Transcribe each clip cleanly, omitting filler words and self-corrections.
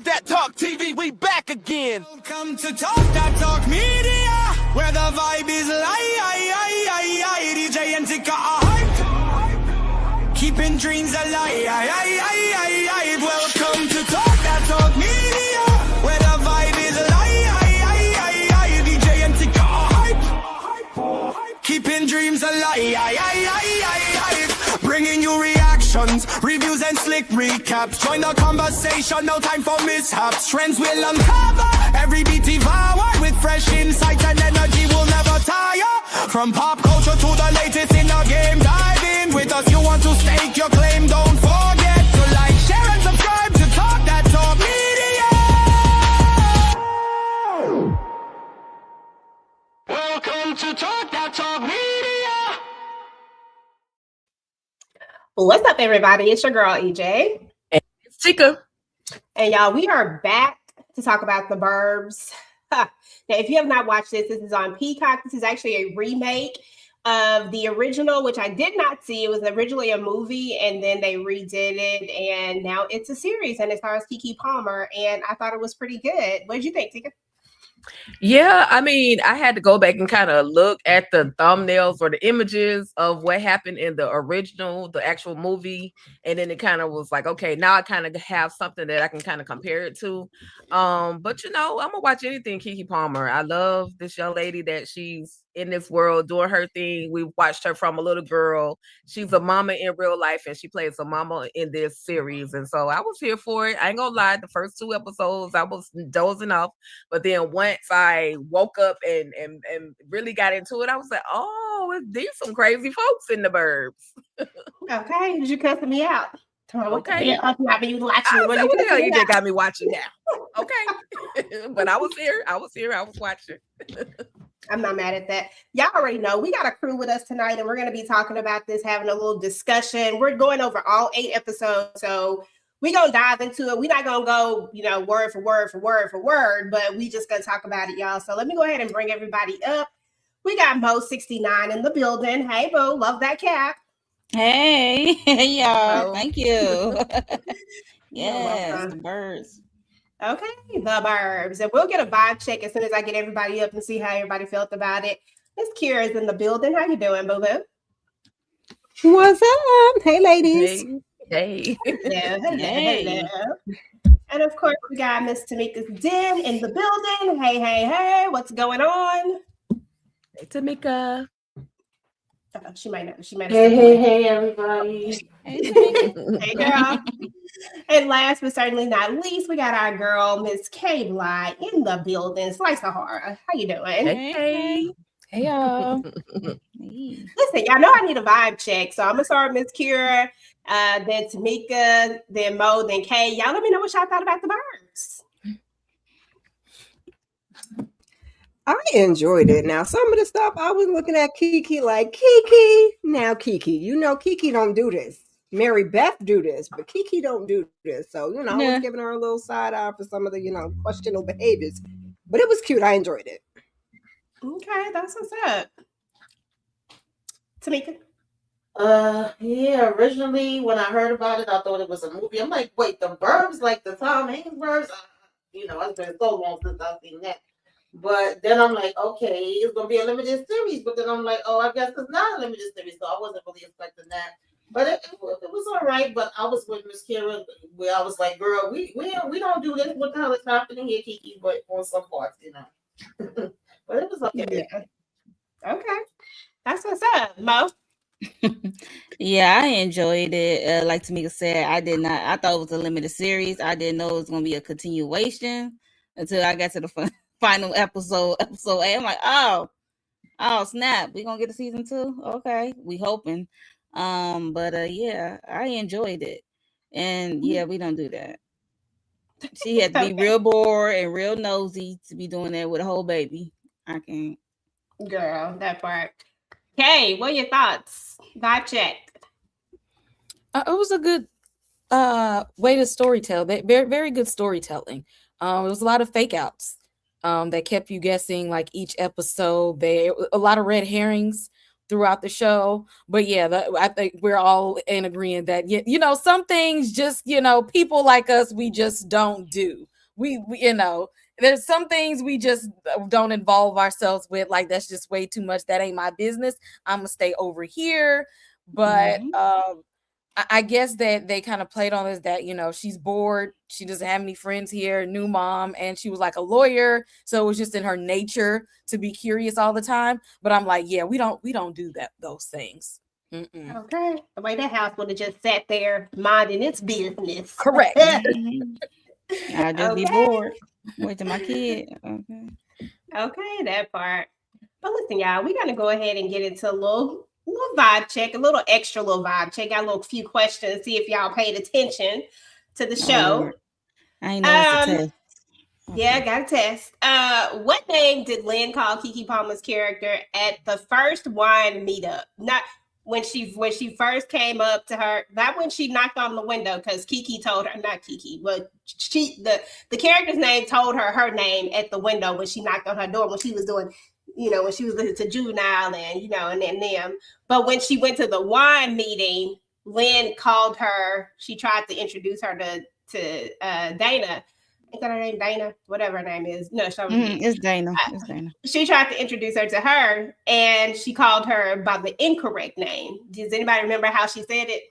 That Talk TV, we back again. Welcome to Talk That Talk Media, where the vibe is live. DJ and Tika are hype, keeping dreams alive. Welcome to Talk That Talk Media, where the vibe is live. DJ and Tika are hype, keeping dreams alive. Bringing you reactions, reviews and slick recaps. Join the conversation, no time for mishaps. Trends will uncover, every beat devour. With fresh insights and energy will never tire. From pop culture to the latest in the game, dive in with us. You want to stake your claim, don't forget to like, share and subscribe to Talk That Talk Media. Welcome to Talk That Talk Media. What's up, everybody? It's your girl, EJ. And it's Tika. And y'all, we are back to talk about the Burbs. Now, if you have not watched this is on Peacock. This is actually a remake of the original, which I did not see. It was originally a movie, and then they redid it, and now it's a series, and it stars Keke Palmer, and I thought it was pretty good. What did you think, Tika? Yeah, I mean, I had to go back and kind of look at the thumbnails or the images of what happened in the original, the actual movie. And then it kind of was like, okay, now I kind of have something that I can kind of compare it to. But I'm gonna watch anything Keke Palmer. I love this young lady that she's in this world doing her thing. We watched her from a little girl. She's a mama in real life, and she plays a mama in this series. And so I was here for it. I ain't gonna lie, the first 2 episodes I was dozing off, but then once I woke up and really got into it, I was like, oh, there's some crazy folks in the Burbs. Okay, did you cussing me out? Okay. What the hell you just got me watching now? Okay. But I was here. I was watching. I'm not mad at that. Y'all already know we got a crew with us tonight, and we're going to be talking about this, having a little discussion. We're going over all 8 episodes, so we're going to dive into it. We're not going to go, word for word, but we just going to talk about it, y'all. So let me go ahead and bring everybody up. We got Mo69 in the building. Hey, Boo. Love that cap. Hey, y'all. Thank you. Yeah, the Burbs. Okay, the Burbs. And we'll get a vibe check as soon as I get everybody up and see how everybody felt about it. Miss Kira's in the building. How you doing, boo-boo? What's up? Hey, ladies. Hey. Hello. And of course, we got Miss Tamika's Den in the building. Hey. What's going on? Hey, Tamika. She might not. Hey, everybody. Hey, girl. And last but certainly not least, we got our girl, Miss K Bly, in the building. Slice of horror. How you doing? Hey, y'all. Listen, y'all know I need a vibe check, so I'm gonna start with Miss Kira, then Tamika, then Mo, then Kay. Y'all let me know what y'all thought about the Burbs. I enjoyed it. Now, some of the stuff I was looking at Keke like, Keke. Now, Keke, Keke don't do this. Mary Beth do this, but Keke don't do this. So, I was giving her a little side eye for some of the, questionable behaviors. But it was cute. I enjoyed it. Okay, that's what's up. Tamika? Originally when I heard about it, I thought it was a movie. I'm like, wait, the Burbs, like the Tom Hanks Burbs? It's been so long since I've seen that. But then I'm like, okay, it's going to be a limited series. But then I'm like, oh, I guess it's not a limited series. So I wasn't really expecting that. But it was all right. But I was with Miss Kira where I was like, girl, we don't do this. What the hell is happening here, Keke? But on some parts, But it was okay. Yeah. Okay. That's what's up, Mo. Yeah, I enjoyed it. Like Tamika said, I thought it was a limited series. I didn't know it was going to be a continuation until I got to the final episode 8. I'm like, oh snap, we gonna get a season 2? Okay, we hoping. But yeah, I enjoyed it, and yeah, we don't do that. She had to be real bored and real nosy to be doing that with a whole baby. I can't. Girl, that part. Okay, what are your thoughts? Vibe check. It was a good way to storytell. Very, very good storytelling. There was a lot of fake outs that kept you guessing like each episode. A lot of red herrings throughout the show. But yeah, I think we're all in agreement that you know, some things just, you know, people like us, we just don't do. We you know, there's some things we just don't involve ourselves with. Like, that's just way too much. That ain't my business. I'm gonna stay over here. But I guess that they kind of played on this, that, you know, she's bored, she doesn't have any friends here, new mom, and she was like a lawyer, so it was just in her nature to be curious all the time. But I'm like, yeah, we don't do those things. Mm-mm. Okay. The way that house would have just sat there minding its business. Correct. I'd just be bored waiting my kid. Okay, that part. But listen, y'all, we're gonna go ahead and get into a little vibe check, a little extra little vibe check. Got a little few questions, see if y'all paid attention to the show. Lord. I ain't know it's a test. Yeah, got a test. What name did Lynn call Keke Palmer's character at the first wine meetup? Not when she first came up to her, not when she knocked on the window, because Keke told her, not Keke, but the character's name told her name at the window when she knocked on her door, when she was doing, you know, when she was listening to Juvenile and, you know, and then them. But when she went to the wine meeting, Lynn called her, she tried to introduce her to Dana. Is that her name, Dana? Whatever her name is. No, it's Dana. It's Dana. She tried to introduce her to her, and she called her by the incorrect name. Does anybody remember how she said it?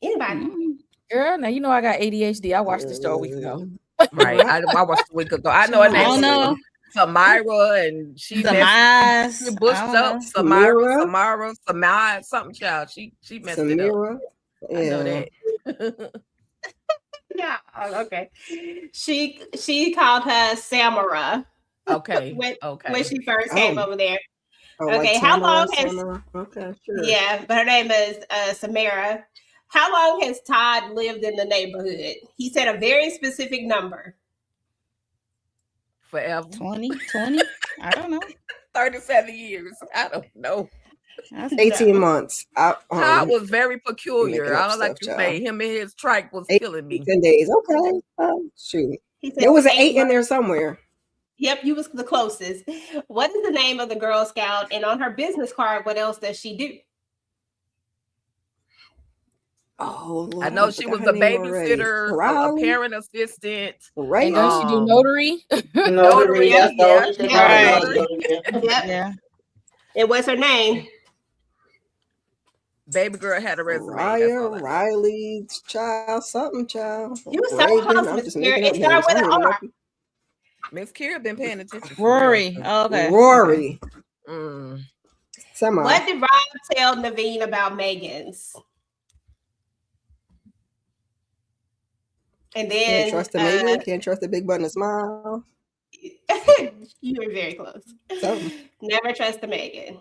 Anybody? Girl, now you know I got ADHD. I watched this show a week ago. Right. I watched a week ago. I know her name. I don't know. Samira, and she bushed up Samira, something child. She messed it up. Yeah. I know that. Yeah. Okay. She called her Samara. Okay. When she first came over there. Oh, okay. Like how long has? Samara? Okay, sure. Yeah, but her name is Samara. How long has Todd lived in the neighborhood? He said a very specific number. Forever. 20? I don't know. 37 years. I don't know. 18 months. Todd was very peculiar. I don't like to say him and his trike was killing me. 10 days. Okay. Shoot. There was an 8 in there somewhere. Yep, you was the closest. What is the name of the Girl Scout? And on her business card, what else does she do? Oh, Lord, I know she was a babysitter, a parent assistant. Right. And does she do notary? Notary, that's the only thing. Right. Yeah. And what's her name? Baby girl had a resume. Riley, child, something, child. You were so close, Miss Kira. It started with an R. Miss Kira been paying attention. Rory. Oh, okay. Rory. Mm. What did Rob tell Naveen about Megan's? And then can't trust the Megan, can't trust the big button and smile. You were very close. Never trust the Megan.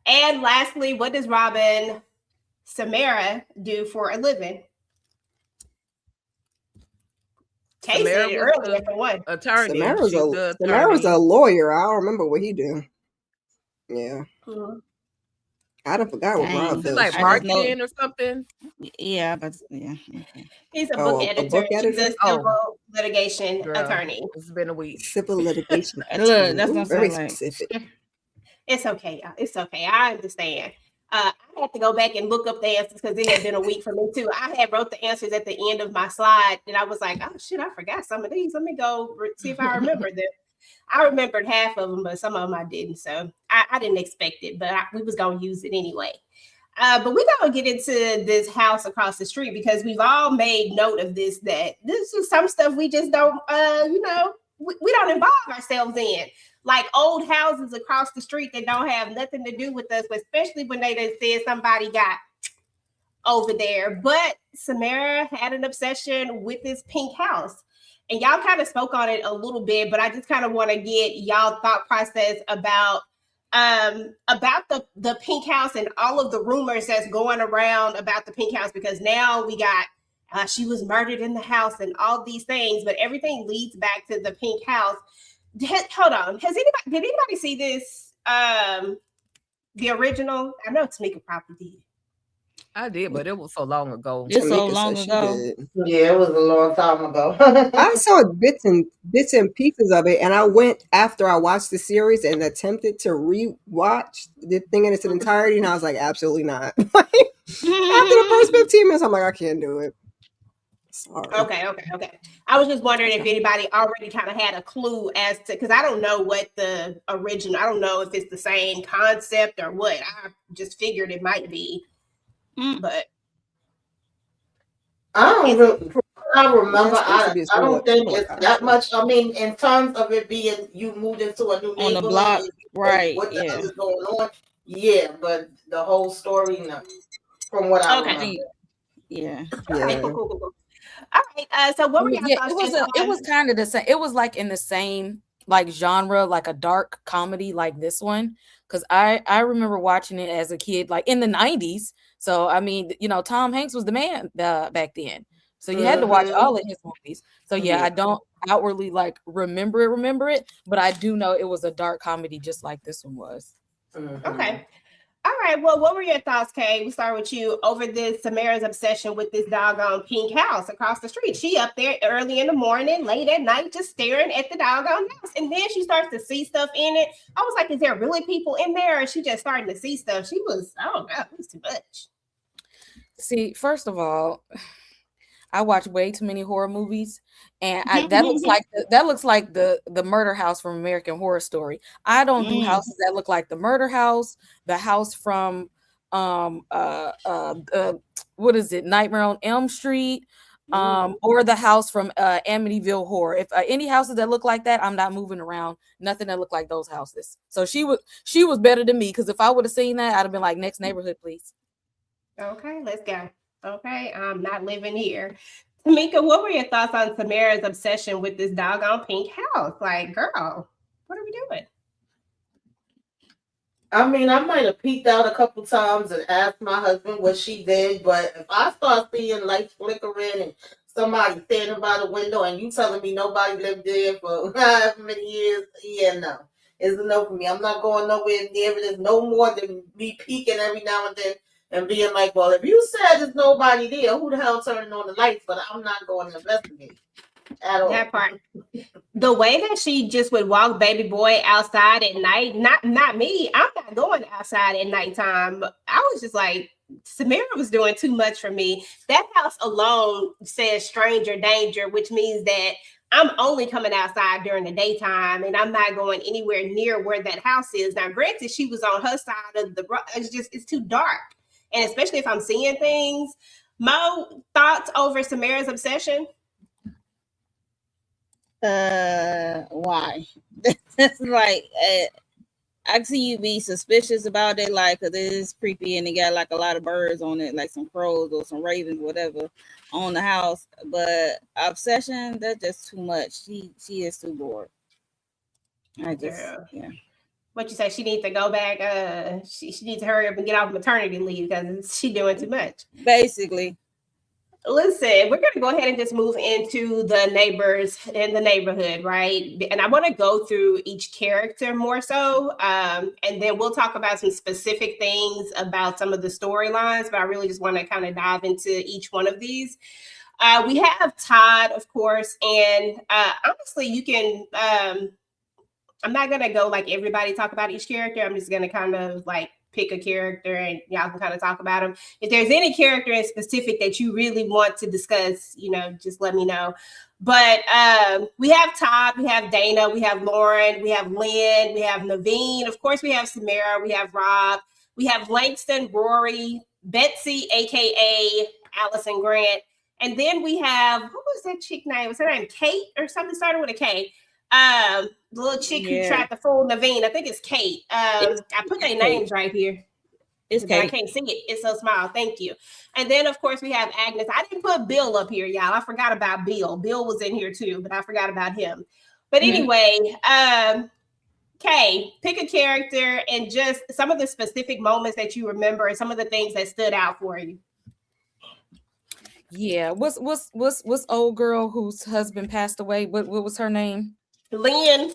And lastly, what does Robin Samara do for a living? Kay said it earlier for one. Attorney. Samara's a lawyer. I don't remember what he do. Yeah. Mm-hmm. I done forgot what Rob does. Like marketing or something? Yeah, but yeah. Okay. He's a book editor. He's a civil litigation attorney. It's been a week. Civil litigation. Look, that's not very like specific. It's okay, y'all. It's okay. I understand. I had to go back and look up the answers because it had been a week for me too. I had wrote the answers at the end of my slide, and I was like, "Oh shit, I forgot some of these. Let me go see if I remember them." I remembered half of them, but some of them I didn't. So I didn't expect it, but we was going to use it anyway. But we're going to get into this house across the street because we've all made note of this, that this is some stuff we just don't, we don't involve ourselves in. Like old houses across the street that don't have nothing to do with us, but especially when they done said somebody got over there. But Samara had an obsession with this pink house. And y'all kind of spoke on it a little bit, but I just kind of want to get y'all thought process about the pink house and all of the rumors that's going around about the pink house, because now we got she was murdered in the house and all these things, but everything leads back to the pink house. Hold on, did anybody see this? The original? I know Tamika probably did. I did, but it was so long ago. It's so Tamika long said she ago. did. Yeah, it was a long time ago. I saw bits and pieces of it, and I went after I watched the series and attempted to re-watch the thing in its entirety, and I was like, absolutely not. Like, after the first 15 minutes, I'm like, I can't do it. Sorry. Okay. I was just wondering if anybody already kind of had a clue as to, because I don't know what the original, I don't know if it's the same concept or what. I just figured it might be, but I don't it's I remember. That's supposed to I be I don't think similar it's that concept. much. I mean, in terms of it being you moved into a new On the neighborhood block, and you know right? what the hell Yeah. is going on. Yeah, but the whole story, no. From what I okay. I think, remember. yeah. Okay, Yeah. cool. All right. So what were your Yeah, thoughts just it on was kind of the same. It was like in the same like genre, like a dark comedy like this one. Because I remember watching it as a kid, like in the 90s. So I mean, you know, Tom Hanks was the man back then. So you had to watch Mhm. all of his movies. So yeah, Yeah. I don't outwardly like remember it, but I do know it was a dark comedy just like this one was. Mm-hmm. Okay. All right. Well, what were your thoughts, Kay? We start with you over this Samara's obsession with this doggone pink house across the street. She up there early in the morning, late at night, just staring at the doggone house. And then she starts to see stuff in it. I was like, is there really people in there? Or is she just starting to see stuff? She was, I don't know, it was too much. See, first of all, I watch way too many horror movies, and that looks like the murder house from American Horror Story. I don't do houses that look like the murder house, the house from what is it, Nightmare on Elm Street, or the house from Amityville Horror. If any houses that look like that, I'm not moving around. Nothing that look like those houses. So she was better than me, because if I would have seen that, I'd have been like, next neighborhood, please. Okay, let's go. Okay, I'm not living here. Tamika, what were your thoughts on Samara's obsession with this doggone pink house? Like, girl, what are we doing? I mean, I might have peeked out a couple times and asked my husband what she did, but if I start seeing lights flickering and somebody standing by the window and you telling me nobody lived there for however many years, yeah, no. It's a no for me. I'm not going nowhere near it. It's no more than me peeking every now and then and being like, well, if you said there's nobody there, who the hell turning on the lights? But I'm not going to investigate at all. That part. The way that she just would walk baby boy outside at night, not me. I'm not going outside at nighttime. I was just like, Samara was doing too much for me. That house alone says stranger danger, which means that I'm only coming outside during the daytime and I'm not going anywhere near where that house is. Now, granted, she was on her side of the road. It's too dark. And especially if I'm seeing things. Mo, thoughts over Samara's obsession? Why? That's like, I see you be suspicious about it, like, because it is creepy and it got like a lot of birds on it, like some crows or some ravens, whatever, on the house. But obsession, that's just too much. She is too bored. Yeah. What you say? She needs to go back. She needs to hurry up and get off maternity leave because she's doing too much. Basically. Listen, we're going to go ahead and just move into the neighbors in the neighborhood, right? And I want to go through each character more so. And then we'll talk about some specific things about some of the storylines, but I really just want to kind of dive into each one of these. We have Todd, of course, and honestly, you can, I'm not going to go like everybody talk about each character. I'm just going to kind of like pick a character and y'all can kind of talk about them. If there's any character in specific that you really want to discuss, just let me know. But we have Todd, we have Dana, we have Lauren, we have Lynn, we have Naveen. Of course, we have Samara, we have Rob, we have Langston, Rory, Betsy, aka Allison Grant. And then we have, what was that chick name? Was her name Kate or something started with a K? The little chick who tried to fool Naveen. I think it's Kate. I put their names right here. It's Kate. I Kate. can't see it. It's so small. Thank you. And then, of course, we have Agnes. I didn't put Bill up here, y'all. I forgot about Bill. Bill was in here too, but I forgot about him. But anyway, Kay, pick a character and just some of the specific moments that you remember and some of the things that stood out for you. Yeah, what's old girl whose husband passed away? What was her name? Lynn.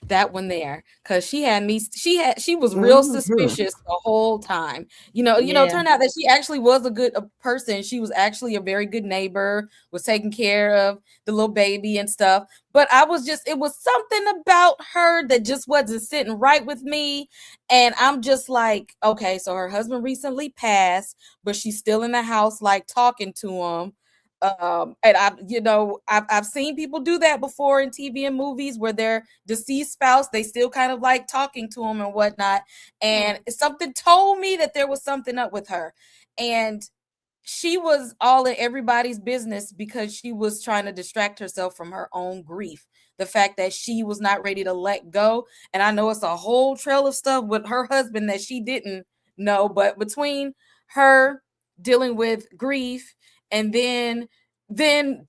that one there, because she was real Mhm. suspicious the whole time. Yeah. Turned out that she actually was a person. She was actually a very good neighbor, was taking care of the little baby and stuff. But it was something about her that just wasn't sitting right with me. And I'm just like, okay, so her husband recently passed, but she's still in the house, like talking to him. And I've seen people do that before in TV and movies, where their deceased spouse, they still kind of like talking to them and whatnot. And something told me that there was something up with her. And she was all in everybody's business because she was trying to distract herself from her own grief. The fact that she was not ready to let go. And I know it's a whole trail of stuff with her husband that she didn't know, but between her dealing with grief and then kind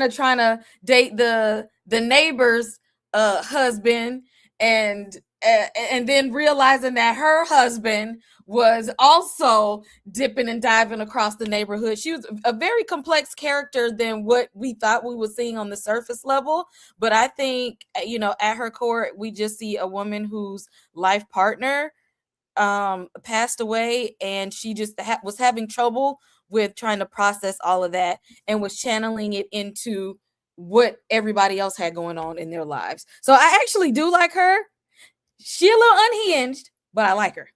of trying to date the neighbor's husband, and then realizing that her husband was also dipping and diving across the neighborhood. She was a very complex character than what we thought we were seeing on the surface level. But I think, at her core, we just see a woman whose life partner passed away, and she just was having trouble with trying to process all of that, and was channeling it into what everybody else had going on in their lives. So I actually do like her. She a little unhinged, but I like her.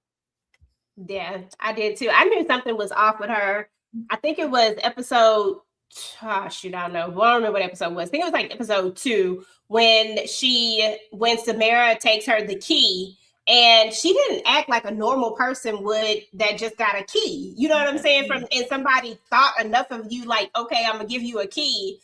Yeah, I did too. I knew something was off with her. I think it was episode, shoot, I don't know. Well, I don't remember what episode it was. I think it was like episode 2 when Samara takes her the key, and she didn't act like a normal person would that just got a key. You know what I'm saying? And somebody thought enough of you, like, okay, I'm gonna give you a key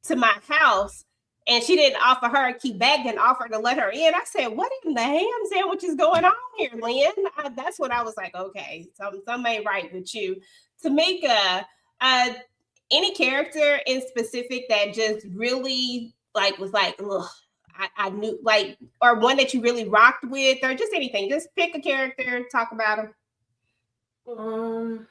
to my house. And she didn't offer her a key back, didn't offer to let her in. I said, what in the ham sandwich is going on here, Lynn? That's what I was like, okay, something ain't right with you. Tamika, any character in specific that just really was like, ugh, I knew, like, or one that you really rocked with, or just anything. Just pick a character, talk about them.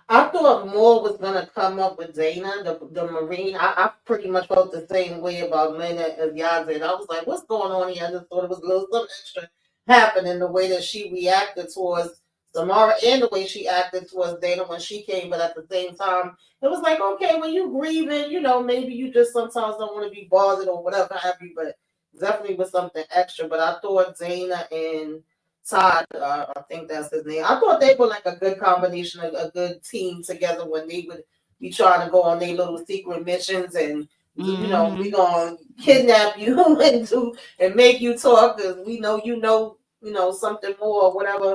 I thought more was gonna come up with Dana, the Marine. I pretty much felt the same way about Lena as Yaza. I was like, what's going on here? I just thought it was a little something extra happening, the way that she reacted towards Samara and the way she acted towards Dana when she came, but at the same time, it was like, okay, when you grieving, maybe you just sometimes don't want to be bothered or whatever have you, but definitely was something extra. But I thought Dana and Todd, I think that's his name. I thought they were like a good combination, a good team together when they would be trying to go on their little secret missions and we gonna kidnap you and make you talk because we know something more or whatever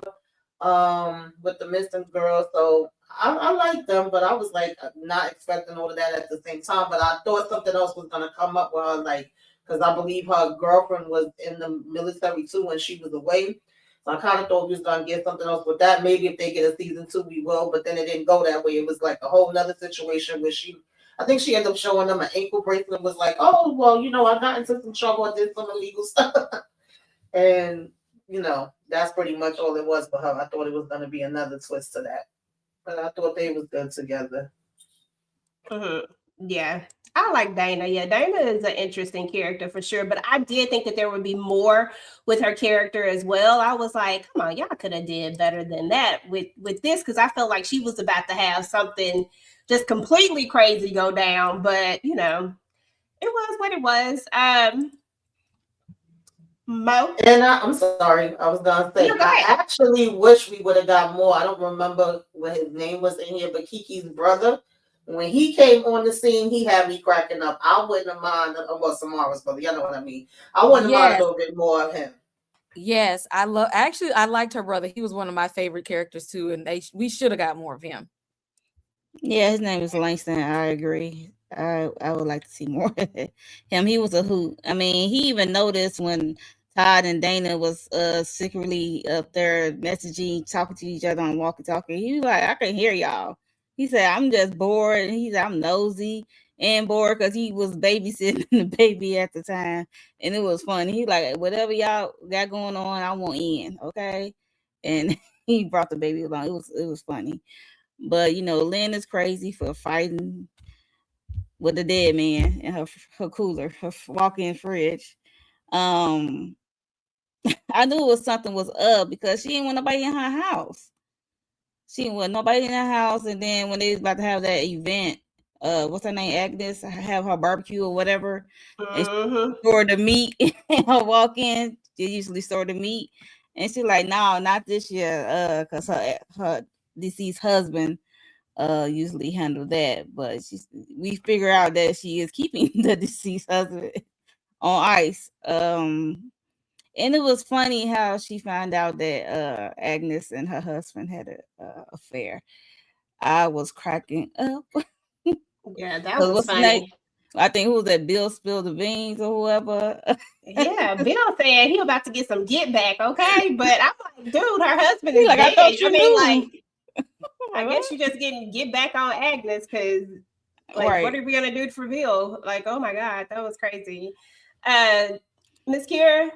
with the missing girl. So I like them, but I was like not expecting all of that at the same time. But I thought something else was gonna come up with her, like because I believe her girlfriend was in the military too when she was away. So I kind of thought we was gonna get something else with that. Maybe if they get a season 2, we will. But then it didn't go that way. It was like a whole nother situation where I think she ended up showing them an ankle bracelet. And was like, oh well, I got into some trouble. I did some illegal stuff, and that's pretty much all it was for her. I thought it was gonna be another twist to that, but I thought they was good together. Yeah, I like Dana. Yeah, Dana is an interesting character for sure. But I did think that there would be more with her character as well. I was like, come on, y'all could have did better than that with this, because I felt like she was about to have something just completely crazy go down. But it was what it was. Mo? And I'm sorry, I was gonna say I actually wish we would have got more. I don't remember what his name was in here, but Kiki's brother. When he came on the scene, he had me cracking up. I wouldn't have minded. Well, Samara's brother, you know what I mean. I wouldn't have minded a little bit more of him. Yes, I liked her brother. He was one of my favorite characters too, and we should have got more of him. Yeah, his name is Langston. I agree. I would like to see more of him. He was a hoot. I mean, he even noticed when Todd and Dana was secretly up there messaging, talking to each other on walkie-talkie. He was like, I can hear y'all. He said, I'm just bored. And he said, I'm nosy and bored because he was babysitting the baby at the time. And it was funny. He like, whatever y'all got going on, I want in. Okay. And he brought the baby along. It was funny. But Lynn is crazy for fighting with the dead man in her cooler, her walk-in fridge. I knew something was up because she didn't want nobody in her house. She didn't want nobody in her house. And then when they was about to have that event, what's her name, Agnes, have her barbecue or whatever, and she store the meat and her walk in. She usually store the meat, and she's like, "No, not this year, because her deceased husband usually handle that." But we figure out that she is keeping the deceased husband on ice. And it was funny how she found out that Agnes and her husband had an affair. I was cracking up. Yeah, that was What's funny. next? I think who was that? Bill spilled the beans or whoever. Yeah, Bill saying he about to get some get back, okay? But I'm like, dude, her husband is Like, dead. I thought you knew. Like, I guess you just getting get back on Agnes because, like, Right. what are we gonna do for Bill? Like, oh my god, that was crazy. Miss Kira.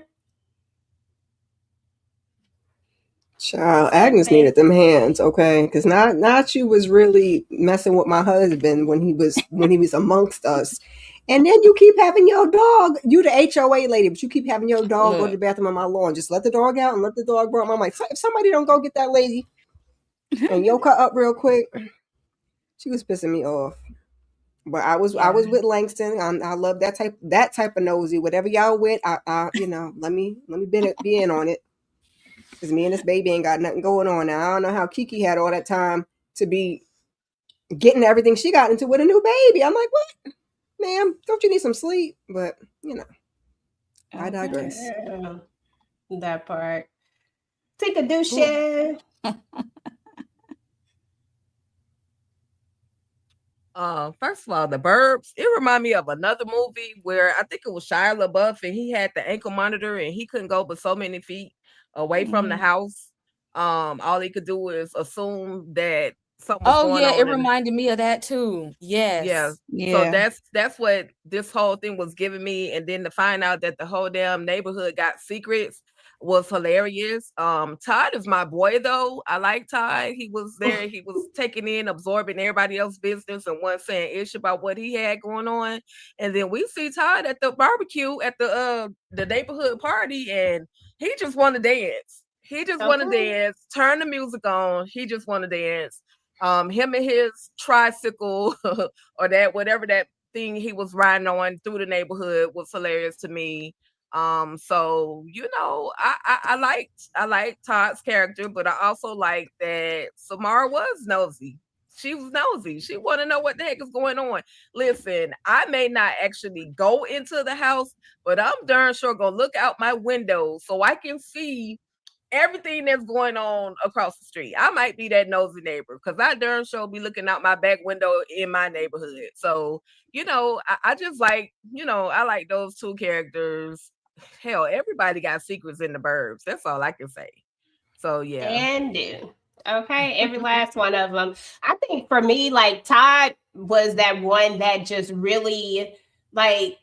Child, Agnes needed them hands, okay? Because Nachi was really messing with my husband when he was amongst us. And then you keep having your dog, you the HOA lady, but you keep having your dog go to the bathroom on my lawn. Just let the dog out and let the dog bark. I'm like, if somebody don't go get that lady and yoke her up real quick, she was pissing me off. But I was with Langston. I love that type of nosy. Whatever y'all with, I let me be in on it. Because me and this baby ain't got nothing going on now. I don't know how Keke had all that time to be getting everything she got into with a new baby. I'm like, what? Ma'am, don't you need some sleep? But, I digress. Yeah, that part. Take a douche. First of all, the Burbs, it reminded me of another movie where I think it was Shia LaBeouf and he had the ankle monitor and he couldn't go but so many feet away from the house. All he could do is assume that something was going on. It reminded me of that too. Yes. So that's what this whole thing was giving me. And then to find out that the whole damn neighborhood got secrets was hilarious. Todd is my boy though. I like Todd. He was there, he was taking in, absorbing everybody else's business and wasn't saying ish about what he had going on. And then we see Todd at the barbecue at the neighborhood party, and he just want to dance. He just want to dance, turn the music on. He just want to dance. Him and his tricycle or that whatever that thing he was riding on through the neighborhood was hilarious to me. So I liked Todd's character, but I also liked that Samara was nosy. She was nosy. She want to know what the heck is going on. Listen, I may not actually go into the house, but I'm darn sure gonna look out my window so I can see everything that's going on across the street. I might be that nosy neighbor because I darn sure be looking out my back window in my neighborhood. So, I just like, I like those two characters. Hell, everybody got secrets in the Burbs. That's all I can say. So, yeah. And do. Okay, every last one of them. I think for me, like Todd was that one that just really like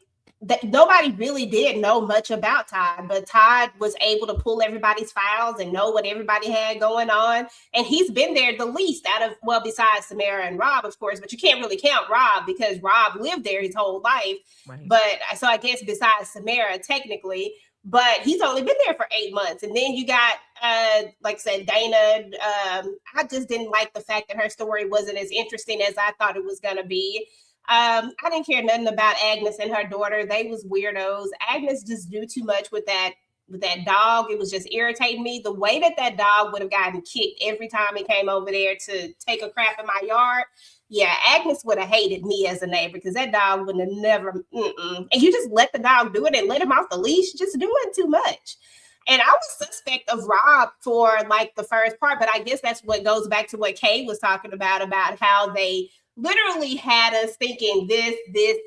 that nobody really did know much about Todd, but Todd was able to pull everybody's files and know what everybody had going on. And he's been there the least out of, well, besides Samara and Rob, of course, but you can't really count Rob because Rob lived there his whole life. Right. But so I guess besides Samara, technically, but he's only been there for 8 months. And then you got, like I said, Dana. I just didn't like the fact that her story wasn't as interesting as I thought it was going to be. I didn't care nothing about Agnes and her daughter. They was weirdos. Agnes just do too much with that dog. It was just irritating me. The way that dog would have gotten kicked every time he came over there to take a crap in my yard. Yeah, Agnes would have hated me as a neighbor because that dog would have never. And you just let the dog do it and let him off the leash, just doing too much. And I was suspect of Rob for like the first part, but I guess that's what goes back to what Kay was talking about how they literally had us thinking this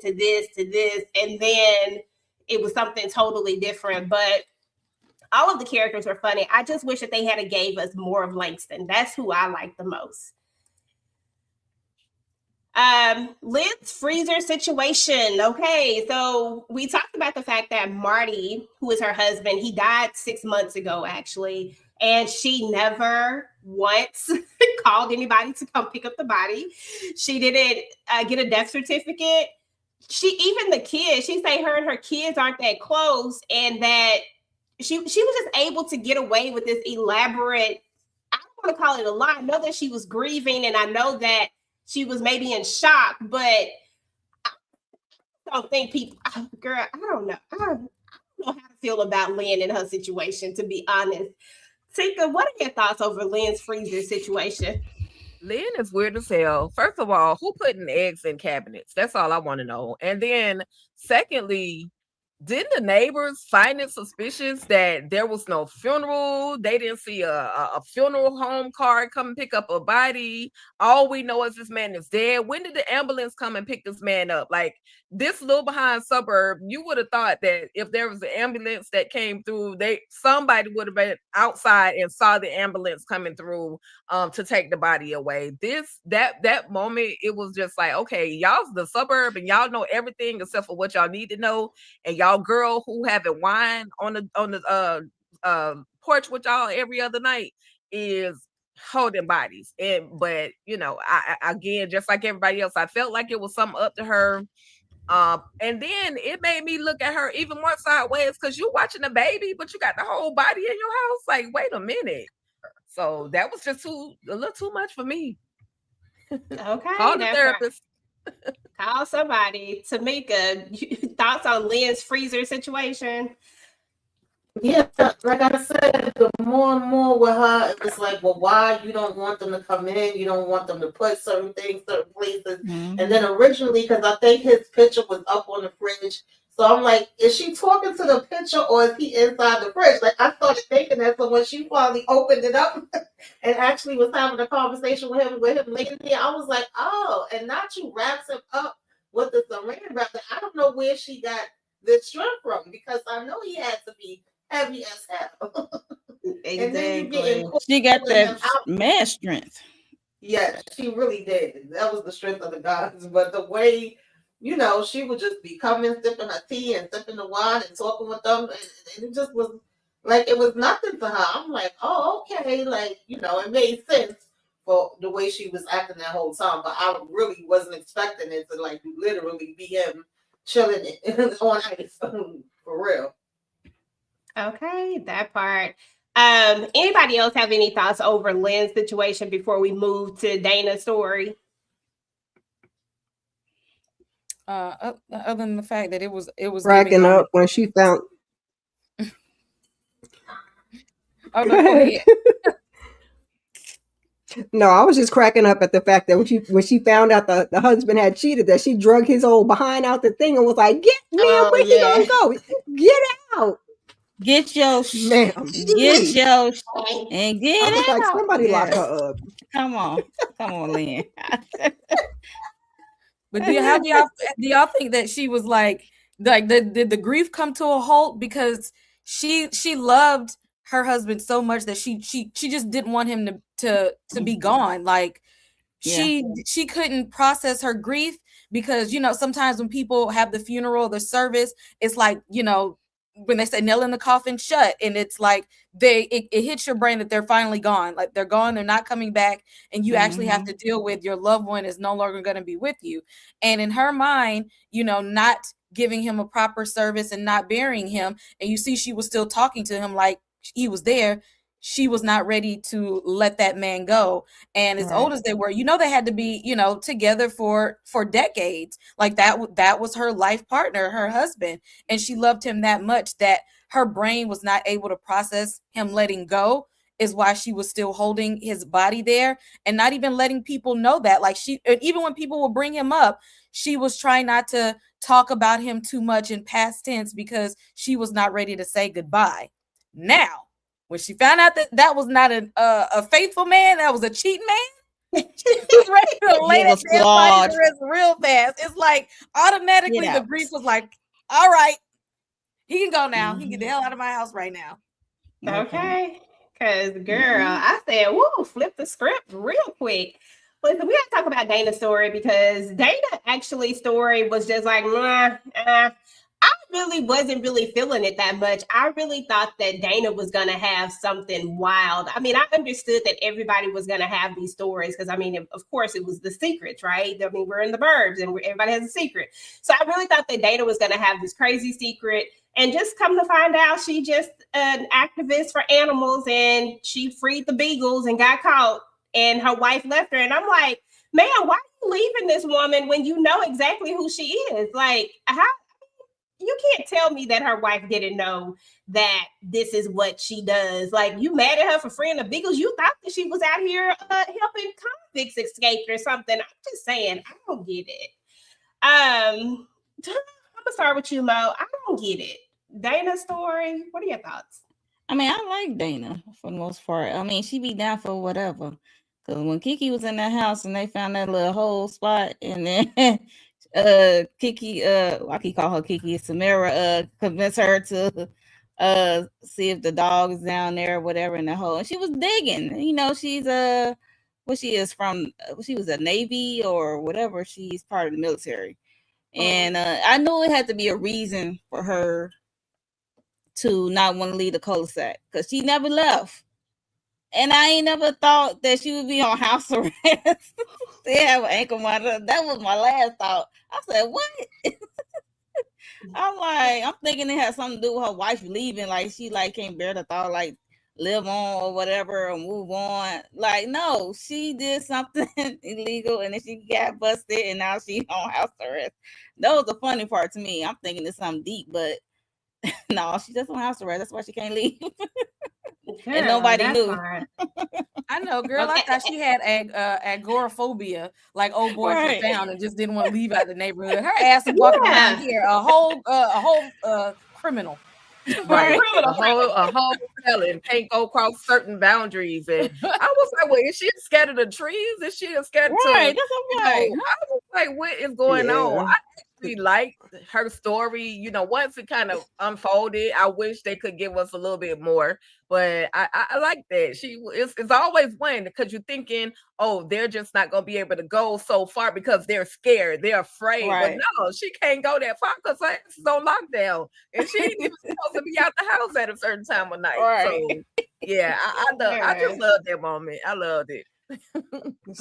to this to this, and then it was something totally different. But all of the characters were funny. I just wish that they had gave us more of Langston. That's who I like the most. Liz's freezer situation. Okay, so we talked about the fact that Marty, who is her husband, he died 6 months ago, actually, and she never once called anybody to come pick up the body. She didn't get a death certificate. even the kids, she say her and her kids aren't that close, and that she was just able to get away with this elaborate, I don't want to call it a lie. I know that she was grieving, and I know that she was maybe in shock, but I don't think people, girl, I don't know. I don't know how to feel about Lynn in her situation, to be honest. Tika, what are your thoughts over Lynn's freezer situation? Lynn is weird as hell. First of all, who putting eggs in cabinets? That's all I want to know. And then, secondly, didn't the neighbors find it suspicious that there was no funeral? They didn't see a funeral home car come and pick up a body. All we know is this man is dead. When did the ambulance come and pick this man up? Like, this little behind suburb, you would have thought that if there was an ambulance that came through, somebody would have been outside and saw the ambulance coming through to take the body away. That moment, it was just like, okay, y'all's the suburb and y'all know everything except for what y'all need to know. And y'all girl who having wine on the porch with y'all every other night is holding bodies. But I again, just like everybody else, I felt like it was something up to her. And then it made me look at her even more sideways, because you watching a baby, but you got the whole body in your house. Like, wait a minute. So that was just a little too much for me. Okay. Call the therapist. Call somebody. Tamika, thoughts on Lynn's freezer situation? Yeah, like I said, the more and more with her, it was like, well, why you don't want them to come in? You don't want them to put certain things, certain places. Mhm. And then originally, because I think his picture was up on the fridge, so I'm like, is she talking to the picture or is he inside the fridge? Like, I started thinking that. So when she finally opened it up and actually was having a conversation with him laying there, I was like, oh, and now she wraps him up with the saran wrap. I don't know where she got this strength from, because I know he had to be heavy as hell. And then you get in She got pulling him that out. man strength. Yeah, she really did. That was the strength of the gods. But the way, she would just be coming, sipping her tea and sipping the wine and talking with them. And it just was like, it was nothing to her. I'm like, oh, okay. Like, it made sense for the way she was acting that whole time. But I really wasn't expecting it to, like, literally be him chilling on ice. For real. Okay, that part. Anybody else have any thoughts over Lynn's situation before we move to Dana's story? Other than the fact that it was Cracking up when she found. Oh no, go ahead. No, I was just cracking up at the fact that when she found out the husband had cheated, that she drug his old behind out the thing and was like, "Get man, where you gonna go? Get out! Get your Ma'am, get your and get I was out. like, somebody lock Yes. her up." Come on, Lynn. But do y'all think that she was like did the grief come to a halt because she loved her husband so much that she just didn't want him to be gone? Like, she couldn't process her grief because sometimes when people have the funeral, the service, it's like, when they say nail in the coffin shut, and it's like it hits your brain that they're finally gone. Like, they're gone, they're not coming back, and you actually have to deal with your loved one is no longer going to be with you. And in her mind, not giving him a proper service and not burying him, and you see she was still talking to him like he was there. She was not ready to let that man go. And as old as they were, they had to be, together for decades. Like, that was her life partner, her husband. And she loved him that much that her brain was not able to process him letting go, is why she was still holding his body there and not even letting people know that. Like, even when people would bring him up, she was trying not to talk about him too much in past tense because she was not ready to say goodbye. Now, when she found out that was not a faithful man, that was a cheating man, she was ready to lay that damn body to rest real fast. It's like automatically the grief was like, all right, he can go now. He can get the hell out of my house right now. Okay. Because, girl, I said, whoa, flip the script real quick. Listen, we got to talk about Dana's story, because Dana actually story was just like, I really wasn't really feeling it that much. I really thought that Dana was going to have something wild. I mean, I understood that everybody was going to have these stories because, I mean, of course, it was the secrets, right? I mean, we're in the burbs and everybody has a secret. So I really thought that Dana was going to have this crazy secret. And just come to find out, she just an activist for animals and she freed the beagles and got caught and her wife left her. And I'm like, man, why are you leaving this woman when you know exactly who she is? Like, how? You can't tell me that her wife didn't know that this is what she does. Like, you mad at her for freeing the beagles? You thought that she was out here helping convicts escape or something. I'm just saying, I don't get it. I'm gonna start with you, Mo. I don't get it. Dana's story. What are your thoughts? I mean, I like Dana for the most part. I mean, she be down for whatever. Because when Keke was in that house and they found that little hole spot, and then Keke, I can call her Keke, Samara, convinced her to see if the dog is down there or whatever in the hole. And she was digging. You know, she's what she is from, she was a Navy or whatever. She's part of the military. And I knew it had to be a reason for her to not want to leave the cul-de-sac because she never left. And I ain't never thought that she would be on house arrest. They have an ankle monitor. That was my last thought. I said, what? I'm thinking it had something to do with her wife leaving. Like, she like can't bear the thought, like, live on or whatever or move on. Like, no, she did something illegal and then she got busted and now she's on house arrest. That was the funny part to me. I'm thinking it's something deep, but no, she's just on house arrest. That's why she can't leave. And nobody knew. I know, girl. I thought she had agoraphobia, like old boy from town, and just didn't want to leave out the neighborhood. Her ass is walking around here, a whole criminal. Right, a whole felon can't go across certain boundaries, and I was like, "Well, is she scared of the trees? Is she scared to?" Right, that's what I'm like. I was like, "What is going on?" I actually liked her story. You know, once it kind of unfolded, I wish they could give us a little bit more, but I like that. It's always one because you're thinking, oh, they're just not gonna be able to go so far because they're scared, they're afraid. Right. But no, she can't go that far because her ass is on lockdown, and she ain't even supposed to be out the house at a certain time of night. Right. So yeah, I just love that moment. I loved it.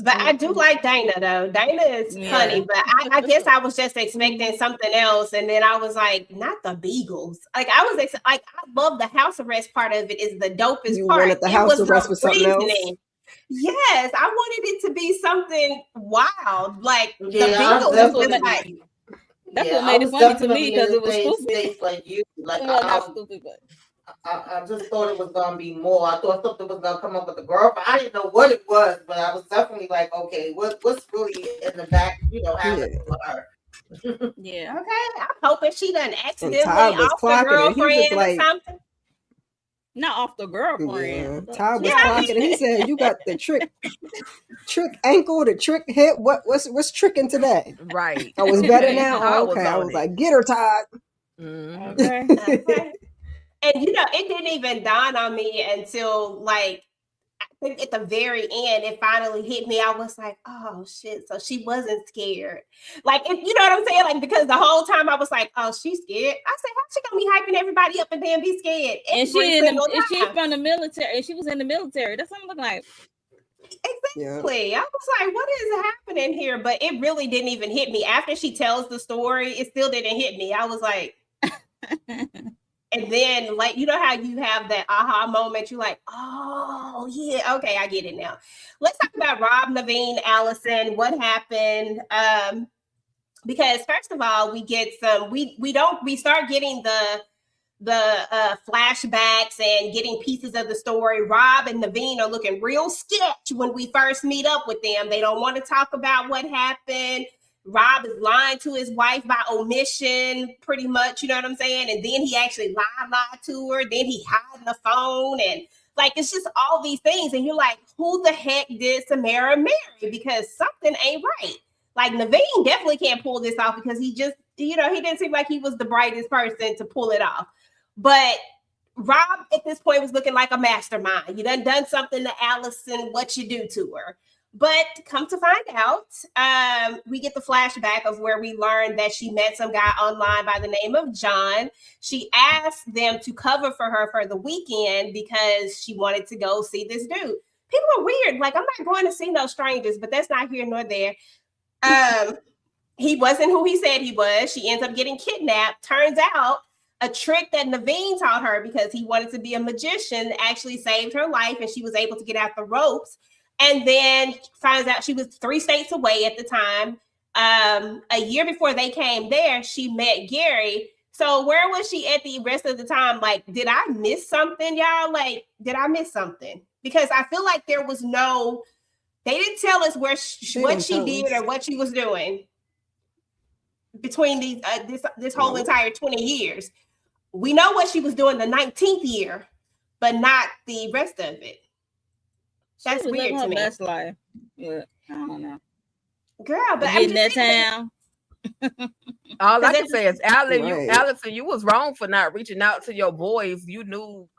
But I do like Dana though. Dana is funny, but I guess I was just expecting something else, and then I was like, not the beagles. Like I was I love the house arrest part of it. Is the dopest You part. wanted the house arrest for something else. Yes, I wanted it to be something wild, like the Yeah, beagles. that's Was what like, That's Yeah, what I made it was funny to definitely me because in it the was same stupid. space like you. Like Well, not stupid, but I just thought it was gonna be more. I thought something was gonna come up with the girlfriend. I didn't know what it was, but I was definitely like, okay, what's really in the back, happening for her? yeah. okay, I'm hoping she done accidentally Todd was off the clocking it. He was girlfriend like- or something. Not off the girlfriend. Yeah, Todd was Yeah. clocking it. He said, "You got the trick ankle, the trick hip. What's tricking today? Right. Oh, it's better now. Todd Oh, was okay, I on was it. like, get her, Todd." Mhm. Okay. Okay. And it didn't even dawn on me until like I think at the very end, it finally hit me. I was like, oh shit. So she wasn't scared. Like, you know what I'm saying? Like, because the whole time I was like, oh, she's scared. I said, how's she gonna be hyping everybody up and then be scared? And every she's time? from the military. And she was in the military. That's what I'm looking like. Exactly. I was like, what is happening here? But it really didn't even hit me. After she tells the story, it still didn't hit me. I was like, and then, like, you know how you have that aha moment? You're like, oh, yeah, okay, I get it now. Let's talk about Rob, Naveen, Allison. What happened? Because first of all, we get some. We start getting the flashbacks and getting pieces of the story. Rob and Naveen are looking real sketch when we first meet up with them. They don't want to talk about what happened. Rob is lying to his wife by omission, pretty much, you know what I'm saying? And then he actually lied to her. Then he hiding the phone. And like, it's just all these things. And you're like, who the heck did Samara marry? Because something ain't right. Like, Naveen definitely can't pull this off because he just, he didn't seem like he was the brightest person to pull it off. But Rob at this point was looking like a mastermind. You done something to Allison, what you do to her. But come to find out, we get the flashback of where we learned that she met some guy online by the name of John. She asked them to cover for her for the weekend because she wanted to go see this dude. People are weird. Like, I'm not going to see no strangers, but that's not here nor there. He wasn't who he said he was. She ends up getting kidnapped. Turns out a trick that Naveen taught her because he wanted to be a magician actually saved her life, and she was able to get out the ropes. And then finds out she was 3 states away at the time. A year before they came there, she met Gary. So where was she at the rest of the time? Like, did I miss something, y'all? Like, did I miss something? Because I feel like there was no, they didn't tell us what she did or what she was doing between these this whole entire 20 years. We know what she was doing the 19th year, but not the rest of it. That's weird to me. Best life. Yeah, I don't know. Girl, but I'm in that town. All I can say is, Allison, you was wrong for not reaching out to your boys. You knew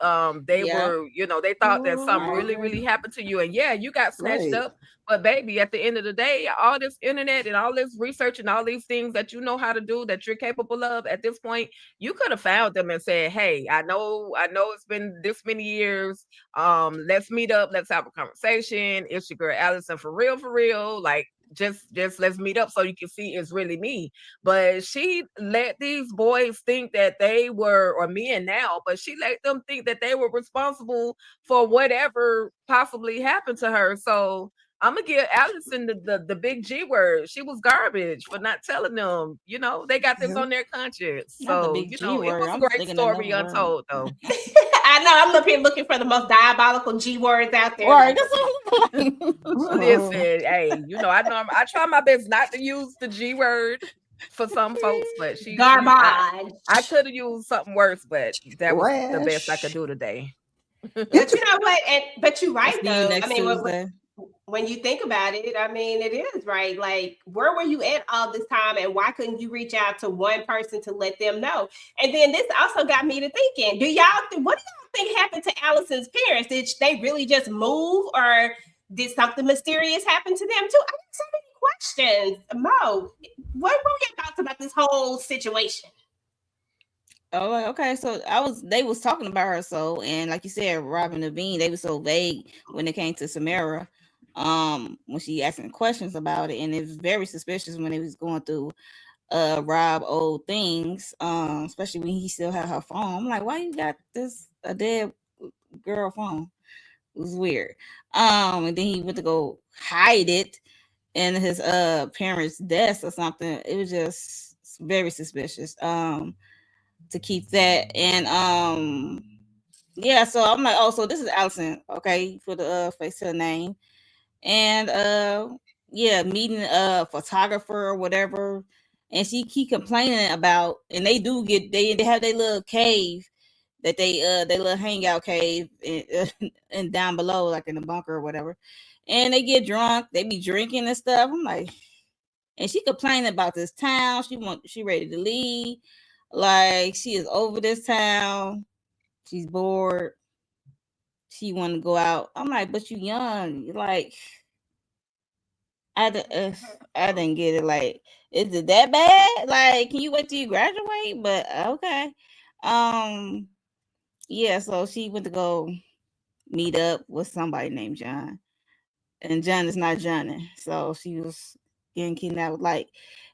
they were, they thought that something really, really happened to you. And yeah, you got snatched up. But baby, at the end of the day, all this internet and all this research and all these things that you know how to do, that you're capable of at this point, you could have found them and said, hey, I know it's been this many years. Let's meet up. Let's have a conversation. It's your girl Allison for real. Like, just let's meet up so you can see it's really me. But she let these boys think that they were, or men now, but she let them think that they were responsible for whatever possibly happened to her. So I'm gonna give Allison the big G word. She was garbage for not telling them. They got this on their conscience. So it was a great story untold, though. I know. I'm up here looking for the most diabolical G words out there. Right. Listen, hey, I try my best not to use the G word for some folks, but garbage. I could have used something worse, but that was the best I could do today. But you know what? But you're right, though. I mean, when you think about it, I mean, it is right. Like, where were you at all this time, and why couldn't you reach out to one person to let them know? And then this also got me to thinking: what do y'all think happened to Allison's parents? Did they really just move, or did something mysterious happen to them too? I got so many questions. Mo, what were your thoughts about this whole situation? Oh, okay. So they was talking about her, and like you said, Rob and Naveen, they were so vague when it came to Samara. When she asking questions about it, and it was very suspicious when they was going through Rob old things, especially when he still had her phone. I'm like, why you got a dead girl phone? It was weird. And then he went to go hide it in his parents' desk or something. It was just very suspicious. To keep that, and yeah, so I'm like, oh, so this is Allison, okay, for the face of the name. And meeting a photographer or whatever, and she keep complaining about, and they have their little cave that they little hangout cave and down below, like in the bunker or whatever, and they get drunk, they be drinking and stuff. I'm like, and she complaining about this town, she ready to leave, like she is over this town, she's bored, she want to go out. I'm like, but you young. Like, I didn't get it. Like, is it that bad? Like, can you wait till you graduate? But okay. Yeah, so she went to go meet up with somebody named John. And John is not Johnny. So she was getting kidnapped. Like,